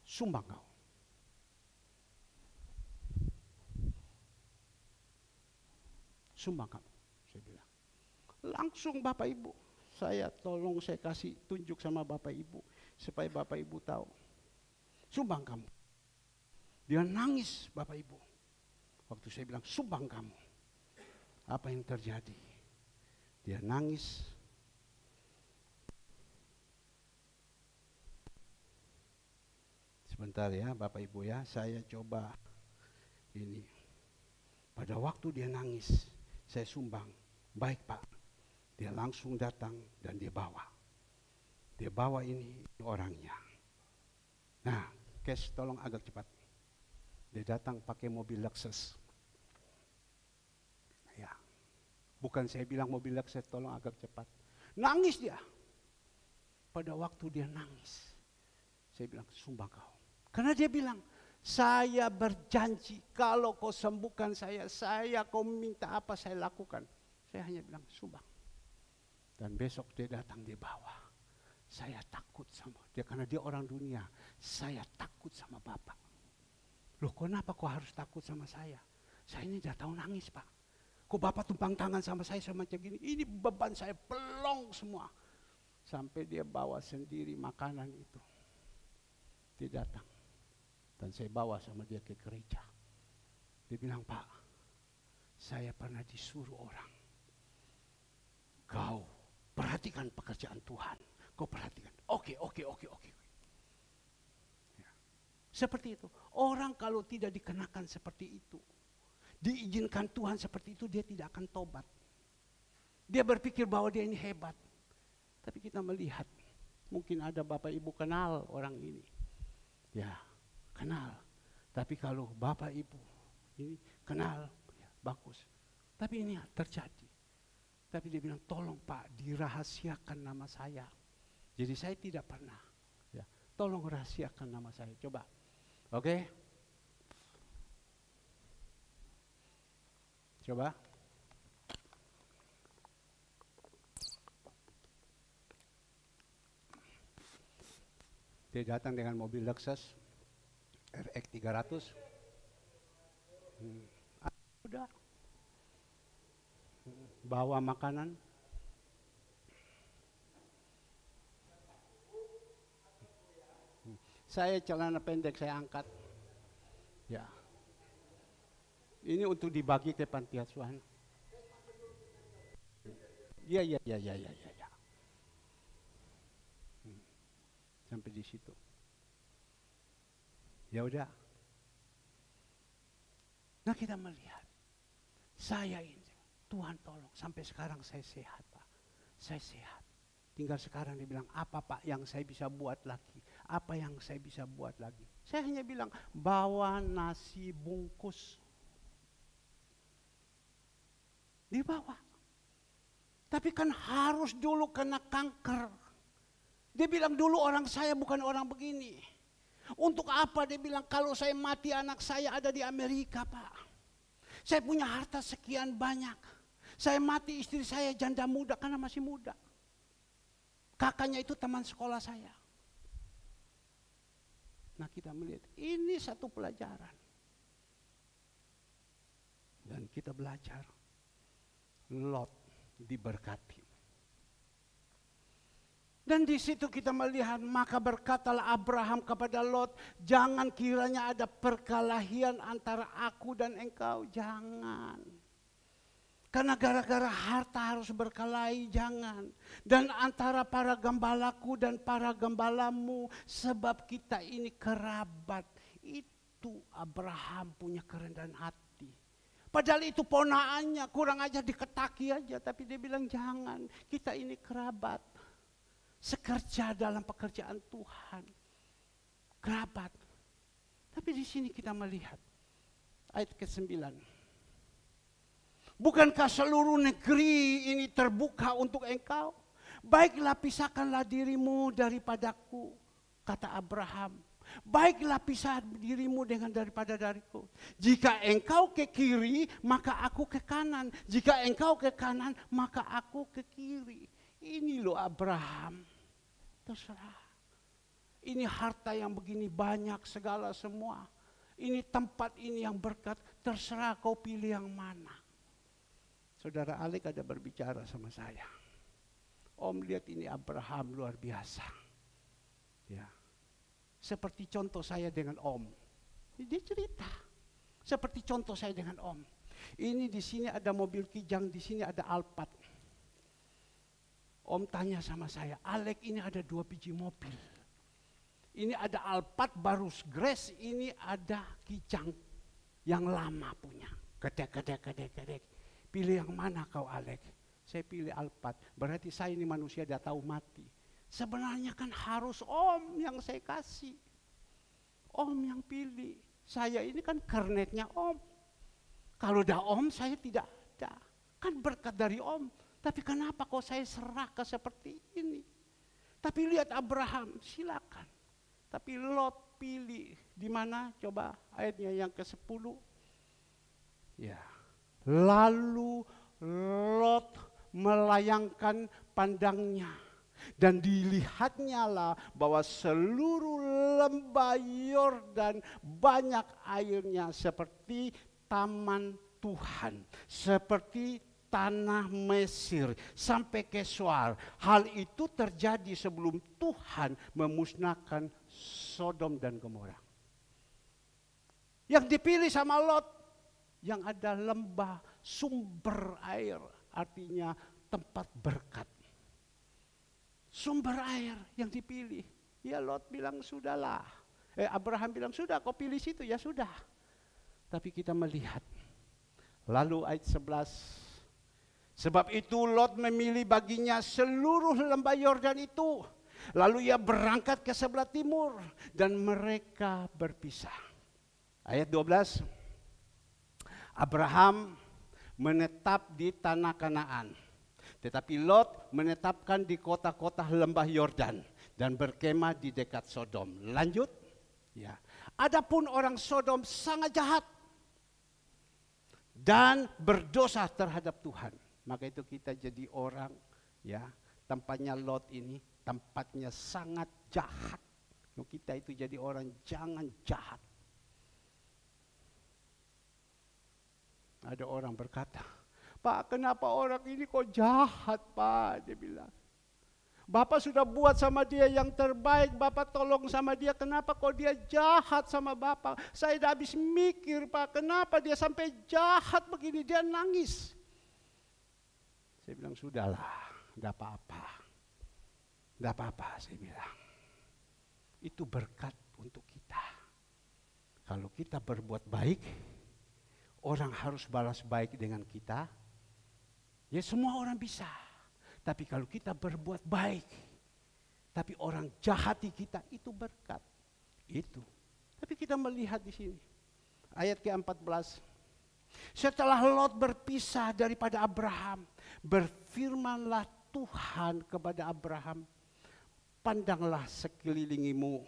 Sumbang kau. Sumbang kamu, saya bilang. Langsung Bapak Ibu, tolong saya kasih tunjuk sama Bapak Ibu, supaya Bapak Ibu tahu. Sumbang kamu. Dia nangis Bapak Ibu. Waktu saya bilang sumbang kamu. Apa yang terjadi? Dia nangis. Sebentar ya Bapak Ibu ya, saya coba ini. Pada waktu dia nangis, saya sumbang. Baik Pak. Dia langsung datang dan dia bawa. Dia bawa ini orangnya. Nah, Kes tolong agak cepat. Dia datang pakai mobil Lexus. Ya. Bukan saya bilang mobil Lexus, tolong agak cepat. Nangis dia. Pada waktu dia nangis, saya bilang sumbang kau. Karena dia bilang, saya berjanji kalau kau sembuhkan saya kau minta apa saya lakukan. Saya hanya bilang sumbang. Dan besok dia datang di bawah. Saya takut sama dia karena dia orang dunia. Saya takut sama Bapak. Loh kenapa kau harus takut sama saya? Saya ini udah tahu nangis Pak. Kok Bapak tumpang tangan sama saya semacam gini. Ini beban saya pelong semua. Sampai dia bawa sendiri makanan itu. Dia datang. Dan saya bawa sama dia ke gereja. Dia bilang, Pak, saya pernah disuruh orang. Kau perhatikan pekerjaan Tuhan. Kau perhatikan. Oke. Ya. Seperti itu. Orang kalau tidak dikenakan seperti itu, diizinkan Tuhan seperti itu, dia tidak akan tobat. Dia berpikir bahwa dia ini hebat. Tapi kita melihat, mungkin ada Bapak Ibu kenal orang ini. Ya, kenal. Tapi kalau Bapak Ibu ini kenal, ya, bagus. Tapi ini terjadi. Tapi dia bilang, tolong Pak, dirahasiakan nama saya. Jadi saya tidak pernah. Ya, tolong rahasiakan nama saya. Coba. Oke? Coba. Dia datang dengan mobil Lexus RX 300. Udah. Bawa makanan. Saya celana pendek saya angkat. Ya. Ini untuk dibagi ke panti asuhan. Iya. Sampai di situ. Ya udah. Nah kita melihat. Saya ini, Tuhan tolong. Sampai sekarang saya sehat Pak. Saya sehat. Tinggal sekarang dia bilang, apa Pak yang saya bisa buat lagi? Apa yang saya bisa buat lagi? Saya hanya bilang, bawa nasi bungkus. Dibawa. Tapi kan harus dulu kena kanker. Dia bilang dulu orang saya bukan orang begini. Untuk apa dia bilang kalau saya mati anak saya ada di Amerika Pak. Saya punya harta sekian banyak. Saya mati istri saya janda muda karena masih muda. Kakaknya itu teman sekolah saya. Nah kita melihat ini satu pelajaran. Dan kita belajar. Lot diberkati. Dan di situ kita melihat, maka berkatalah Abraham kepada Lot, jangan kiranya ada perkelahian antara aku dan engkau, jangan. Karena gara-gara harta harus berkelahi, jangan. Dan antara para gembalaku dan para gembalamu, sebab kita ini kerabat. Itu Abraham punya kerendahan hati. Padahal itu ponaannya, kurang aja diketaki aja, tapi dia bilang jangan, kita ini kerabat. Sekerja dalam pekerjaan Tuhan. Kerabat. Tapi di sini kita melihat ayat ke-9. Bukankah seluruh negeri ini terbuka untuk engkau? Baiklah pisahkanlah dirimu daripadaku, kata Abraham. Baiklah pisah dirimu daripada dariku. Jika engkau ke kiri, maka aku ke kanan. Jika engkau ke kanan, maka aku ke kiri. Ini loh Abraham. Terserah. Ini harta yang begini banyak segala semua. Ini tempat ini yang berkat. Terserah kau pilih yang mana. Saudara Alek ada berbicara sama saya. Om lihat ini Abraham luar biasa. Ya. Seperti contoh saya dengan Om. Dia cerita. Seperti contoh saya dengan Om. Ini di sini ada mobil Kijang, di sini ada Alphard. Om tanya sama saya, Alek ini ada 2 biji mobil. Ini ada Alphard baru Grace, ini ada Kijang yang lama punya. Kedek. Pilih yang mana kau Alek? Saya pilih Alphard. Berarti saya ini manusia dah tahu mati. Sebenarnya kan harus Om yang saya kasih. Om yang pilih. Saya ini kan kernetnya Om. Kalau dah Om saya tidak ada. Kan berkat dari Om. Tapi kenapa kok saya serahkan seperti ini? Tapi lihat Abraham, silakan. Tapi Lot pilih. Di mana? Coba ayatnya yang ke-10. Ya. Lalu Lot melayangkan pandangnya. Dan dilihatnya lah bahwa seluruh lembah Yordan banyak airnya seperti taman Tuhan. Seperti tanah Mesir sampai ke Soar. Hal itu terjadi sebelum Tuhan memusnahkan Sodom dan Gomora. Yang dipilih sama Lot, yang ada lembah sumber air, artinya tempat berkat. Sumber air yang dipilih. Ya Lot bilang sudahlah. Abraham bilang sudah kau pilih situ, ya sudah. Tapi kita melihat. Lalu ayat 11. Sebab itu Lot memilih baginya seluruh lembah Yordan itu. Lalu ia berangkat ke sebelah timur. Dan mereka berpisah. Ayat 12. Abraham menetap di tanah Kanaan. Tetapi Lot menetapkan di kota-kota lembah Yordan dan berkemah di dekat Sodom. Lanjut. Ya. Adapun orang Sodom sangat jahat dan berdosa terhadap Tuhan. Maka itu kita jadi orang, ya, tempatnya Lot ini tempatnya sangat jahat. Kita itu jadi orang jangan jahat. Ada orang berkata, Pak, kenapa orang ini kok jahat, Pak? Dia bilang. Bapak sudah buat sama dia yang terbaik, Bapak tolong sama dia, kenapa kok dia jahat sama Bapak? Saya dah habis mikir, Pak, kenapa dia sampai jahat begini? Dia nangis. Saya bilang, sudahlah, enggak apa-apa. Enggak apa-apa, saya bilang. Itu berkat untuk kita. Kalau kita berbuat baik, orang harus balas baik dengan kita. Ya semua orang bisa. Tapi kalau kita berbuat baik, tapi orang jahati kita, itu berkat. Itu. Tapi kita melihat di sini. Ayat ke-14. Setelah Lot berpisah daripada Abraham, berfirmanlah Tuhan kepada Abraham, pandanglah sekelilingimu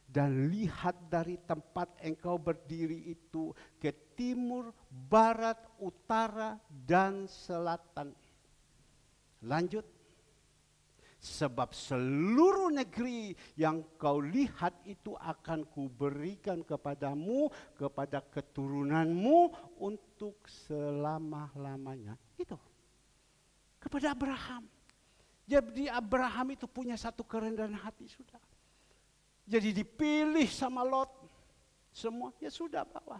dan lihat dari tempat engkau berdiri itu ke timur, barat, utara, dan selatan. Lanjut. Sebab seluruh negeri yang kau lihat itu akan kuberikan kepadamu, kepada keturunanmu untuk selama-lamanya. Itu. Kepada Abraham. Jadi Abraham itu punya satu kerendahan hati sudah. Jadi dipilih sama Lot. Semua, ya sudah bawa.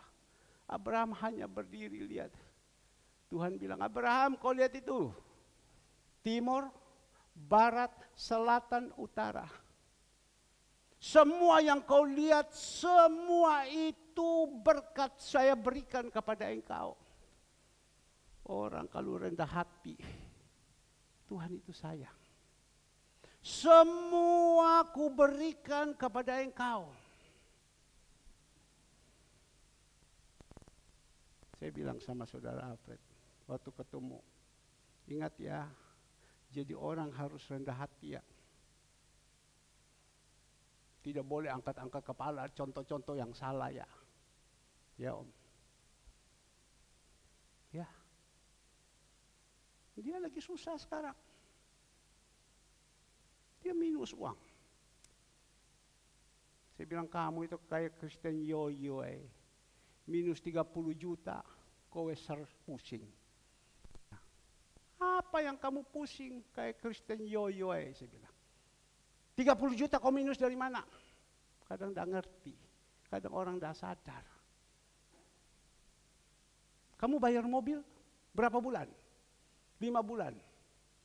Abraham hanya berdiri lihat. Tuhan bilang, Abraham kau lihat itu. Timur, barat, selatan, utara. Semua yang kau lihat, semua itu berkat saya berikan kepada engkau. Orang kalau rendah hati, Tuhan itu sayang. Semua ku berikan kepada engkau. Saya bilang sama saudara Alfred, waktu ketemu, ingat ya, jadi orang harus rendah hati ya. Tidak boleh angkat-angkat kepala, contoh-contoh yang salah ya. Ya Om. Ya. Dia lagi susah sekarang. Dia minus uang. Saya bilang kamu itu kayak Kristen Yoyo minus 30 juta, kowe pusing. Nah, Apa yang kamu pusing kayak Kristen yoyo saya bilang. 30 juta kau minus dari mana? Kadang tidak ngerti, kadang orang tidak sadar. Kamu bayar mobil berapa bulan? 5 bulan.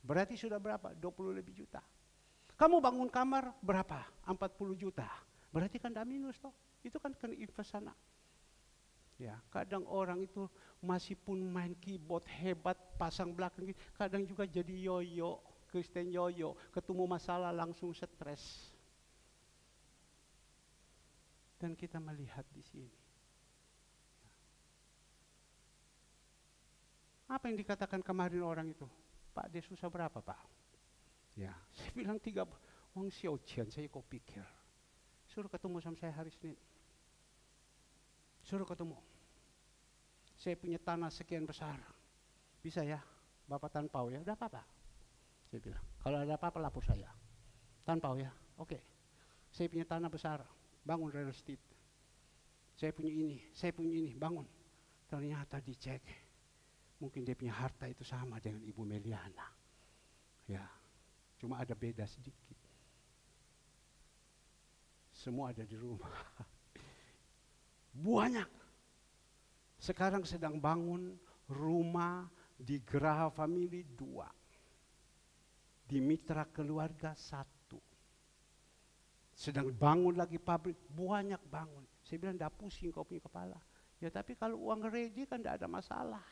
Berarti sudah berapa? 20 lebih juta. Kamu bangun kamar berapa? 40 juta. Berarti kan tidak minus toh. Itu kan invest sana. Ya, kadang orang itu masih pun main keyboard hebat, pasang belakang, kadang juga jadi yoyo, Kristen yoyo, ketemu masalah langsung stres. Dan kita melihat di sini. Apa yang dikatakan kemarin orang itu? Pak, dia susah berapa, Pak? Ya, saya bilang 3, Wang Xiaoqian, saya kok pikir. Suruh ketemu sama saya hari Senin. Suruh ketemu. Saya punya tanah sekian besar. Bisa ya, Bapak tanpau ya? Udah apa-apa? Saya bilang, kalau ada apa-apa lapor saya. Tanpau ya? Oke. Saya punya tanah besar, bangun real estate. Saya punya ini, bangun. Ternyata dicek. Mungkin dia punya harta itu sama dengan Ibu Meliana. Ya, cuma ada beda sedikit. Semua ada di rumah. Banyak. Sekarang sedang bangun rumah di Geraha Family 2. Di Mitra Keluarga 1. Sedang bangun lagi pabrik, banyak bangun. Saya bilang, tidak pusing kau punya kepala. Ya tapi kalau uang ready kan tidak ada masalah.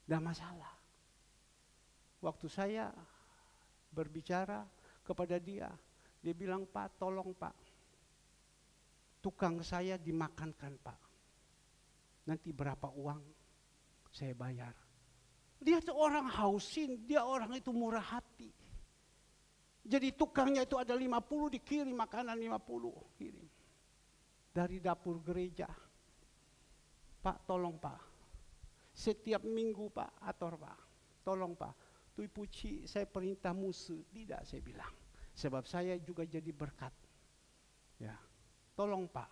Tidak masalah. Waktu saya berbicara kepada dia bilang, Pak, tolong Pak, tukang saya dimakankan Pak. Nanti berapa uang saya bayar. Dia tuh orang hausin, dia orang itu murah hati. Jadi tukangnya itu ada 50 dikirim makanan 50 kirim. Dari dapur gereja. Pak, tolong Pak. Setiap minggu Pak, ator Pak, tolong Pak, Tui Puci saya perintah musuh, tidak saya bilang. Sebab saya juga jadi berkat. Ya, tolong Pak,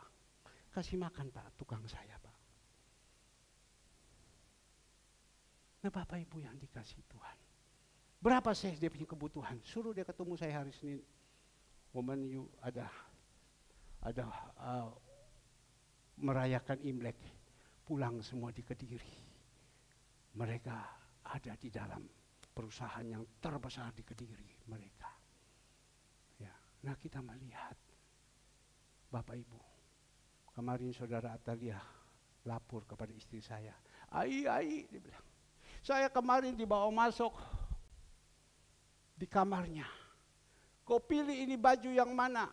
kasih makan Pak, tukang saya Pak. Nah Bapak Ibu yang dikasih Tuhan. Berapa saya dia punya kebutuhan? Suruh dia ketemu saya hari Senin. Woman you ada merayakan Imlek, pulang semua di Kediri. Mereka ada di dalam perusahaan yang terbesar di Kediri mereka. Ya, nah kita melihat Bapak Ibu. Kemarin saudara Atalia lapor kepada istri saya. Ai, dia bilang. Saya kemarin dibawa masuk di kamarnya. Kau pilih ini baju yang mana?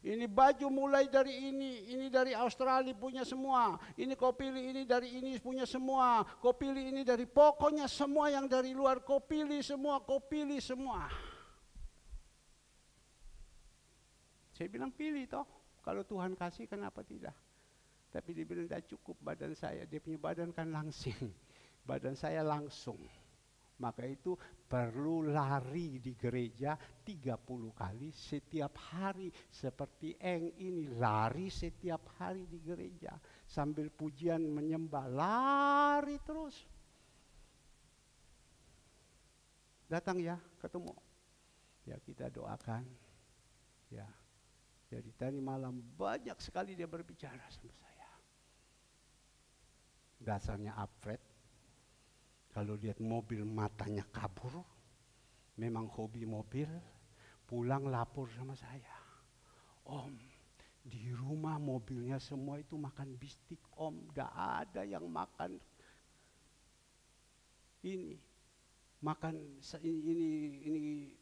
Ini baju mulai dari ini dari Australia punya semua. Ini kau pilih ini dari ini punya semua. Kau pilih ini dari pokoknya semua yang dari luar kau pilih semua, kau pilih semua. Saya bilang pilih toh. Kalau Tuhan kasih kenapa tidak? Tapi dia bilang tidak cukup badan saya. Dia punya badan kan langsing. Badan saya langsung. Maka itu perlu lari di gereja 30 kali setiap hari. Seperti Eng ini lari setiap hari di gereja. Sambil pujian menyembah, lari terus. Datang ya, ketemu. Ya kita doakan. Ya. Jadi tadi malam banyak sekali dia berbicara sama saya. Dasarnya Alfred. Kalau lihat mobil matanya kabur, memang hobi mobil, pulang lapor sama saya. Om, di rumah mobilnya semua itu makan bistik Om, gak ada yang makan ini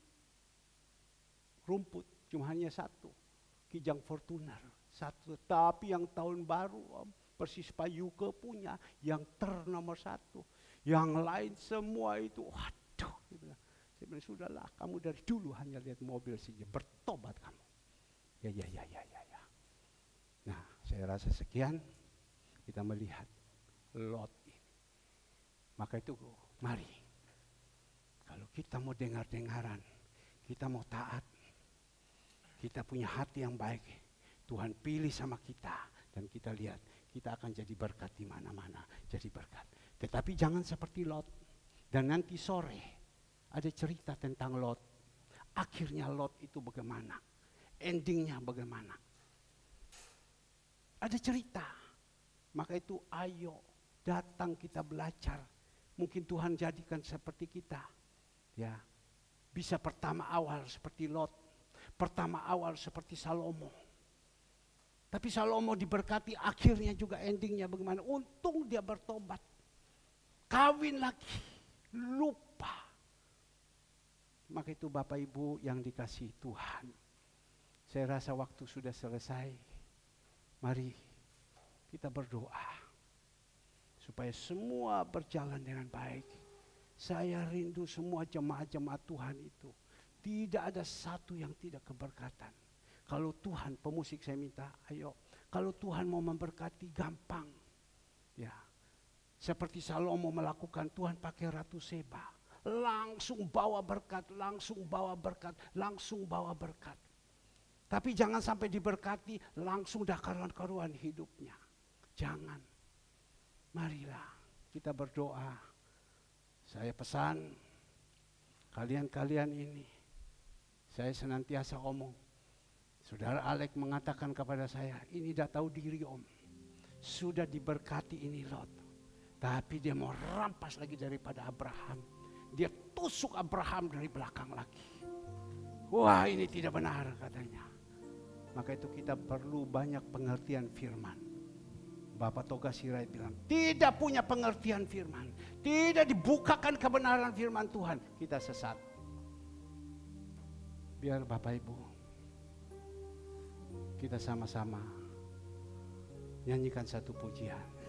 rumput, cuma hanya satu, Kijang Fortuner, satu. Tapi yang tahun baru Om, Persis Payuke punya, yang nomor 1. Yang lain semua itu, waduh. Saya bilang, sudahlah, kamu dari dulu hanya lihat mobil saja, bertobat kamu. Ya. Nah, saya rasa sekian, kita melihat Lot ini. Maka itu, mari. Kalau kita mau dengar-dengaran, kita mau taat, kita punya hati yang baik, Tuhan pilih sama kita, dan kita lihat, kita akan jadi berkat di mana-mana, jadi berkat. Tetapi jangan seperti Lot. Dan nanti sore ada cerita tentang Lot. Akhirnya Lot itu bagaimana? Endingnya bagaimana? Ada cerita. Maka itu ayo datang kita belajar. Mungkin Tuhan jadikan seperti kita. Ya, bisa pertama awal seperti Lot. Pertama awal seperti Salomo. Tapi Salomo diberkati, akhirnya juga endingnya bagaimana? Untung dia bertobat. Kawin lagi, lupa. Maka itu Bapak Ibu yang dikasihi Tuhan. Saya rasa waktu sudah selesai. Mari kita berdoa. Supaya semua berjalan dengan baik. Saya rindu semua jemaat-jemaat Tuhan itu. Tidak ada satu yang tidak keberkatan. Kalau Tuhan, pemusik saya minta, ayo. Kalau Tuhan mau memberkati, gampang. Ya, seperti Salomo melakukan, Tuhan pakai Ratu Seba. Langsung bawa berkat, langsung bawa berkat, langsung bawa berkat. Tapi jangan sampai diberkati, langsung dah karuan-karuan hidupnya. Jangan. Marilah kita berdoa. Saya pesan, kalian-kalian ini, saya senantiasa ngomong. Saudara Alek mengatakan kepada saya, ini dah tahu diri om. Sudah diberkati ini Lot. Tapi dia mau rampas lagi daripada Abraham. Dia tusuk Abraham dari belakang lagi. Wah, ini tidak benar katanya. Maka itu kita perlu banyak pengertian firman. Bapak Toga Sirait bilang, tidak punya pengertian firman. Tidak dibukakan kebenaran firman Tuhan. Kita sesat. Biar Bapak Ibu, kita sama-sama nyanyikan satu pujian.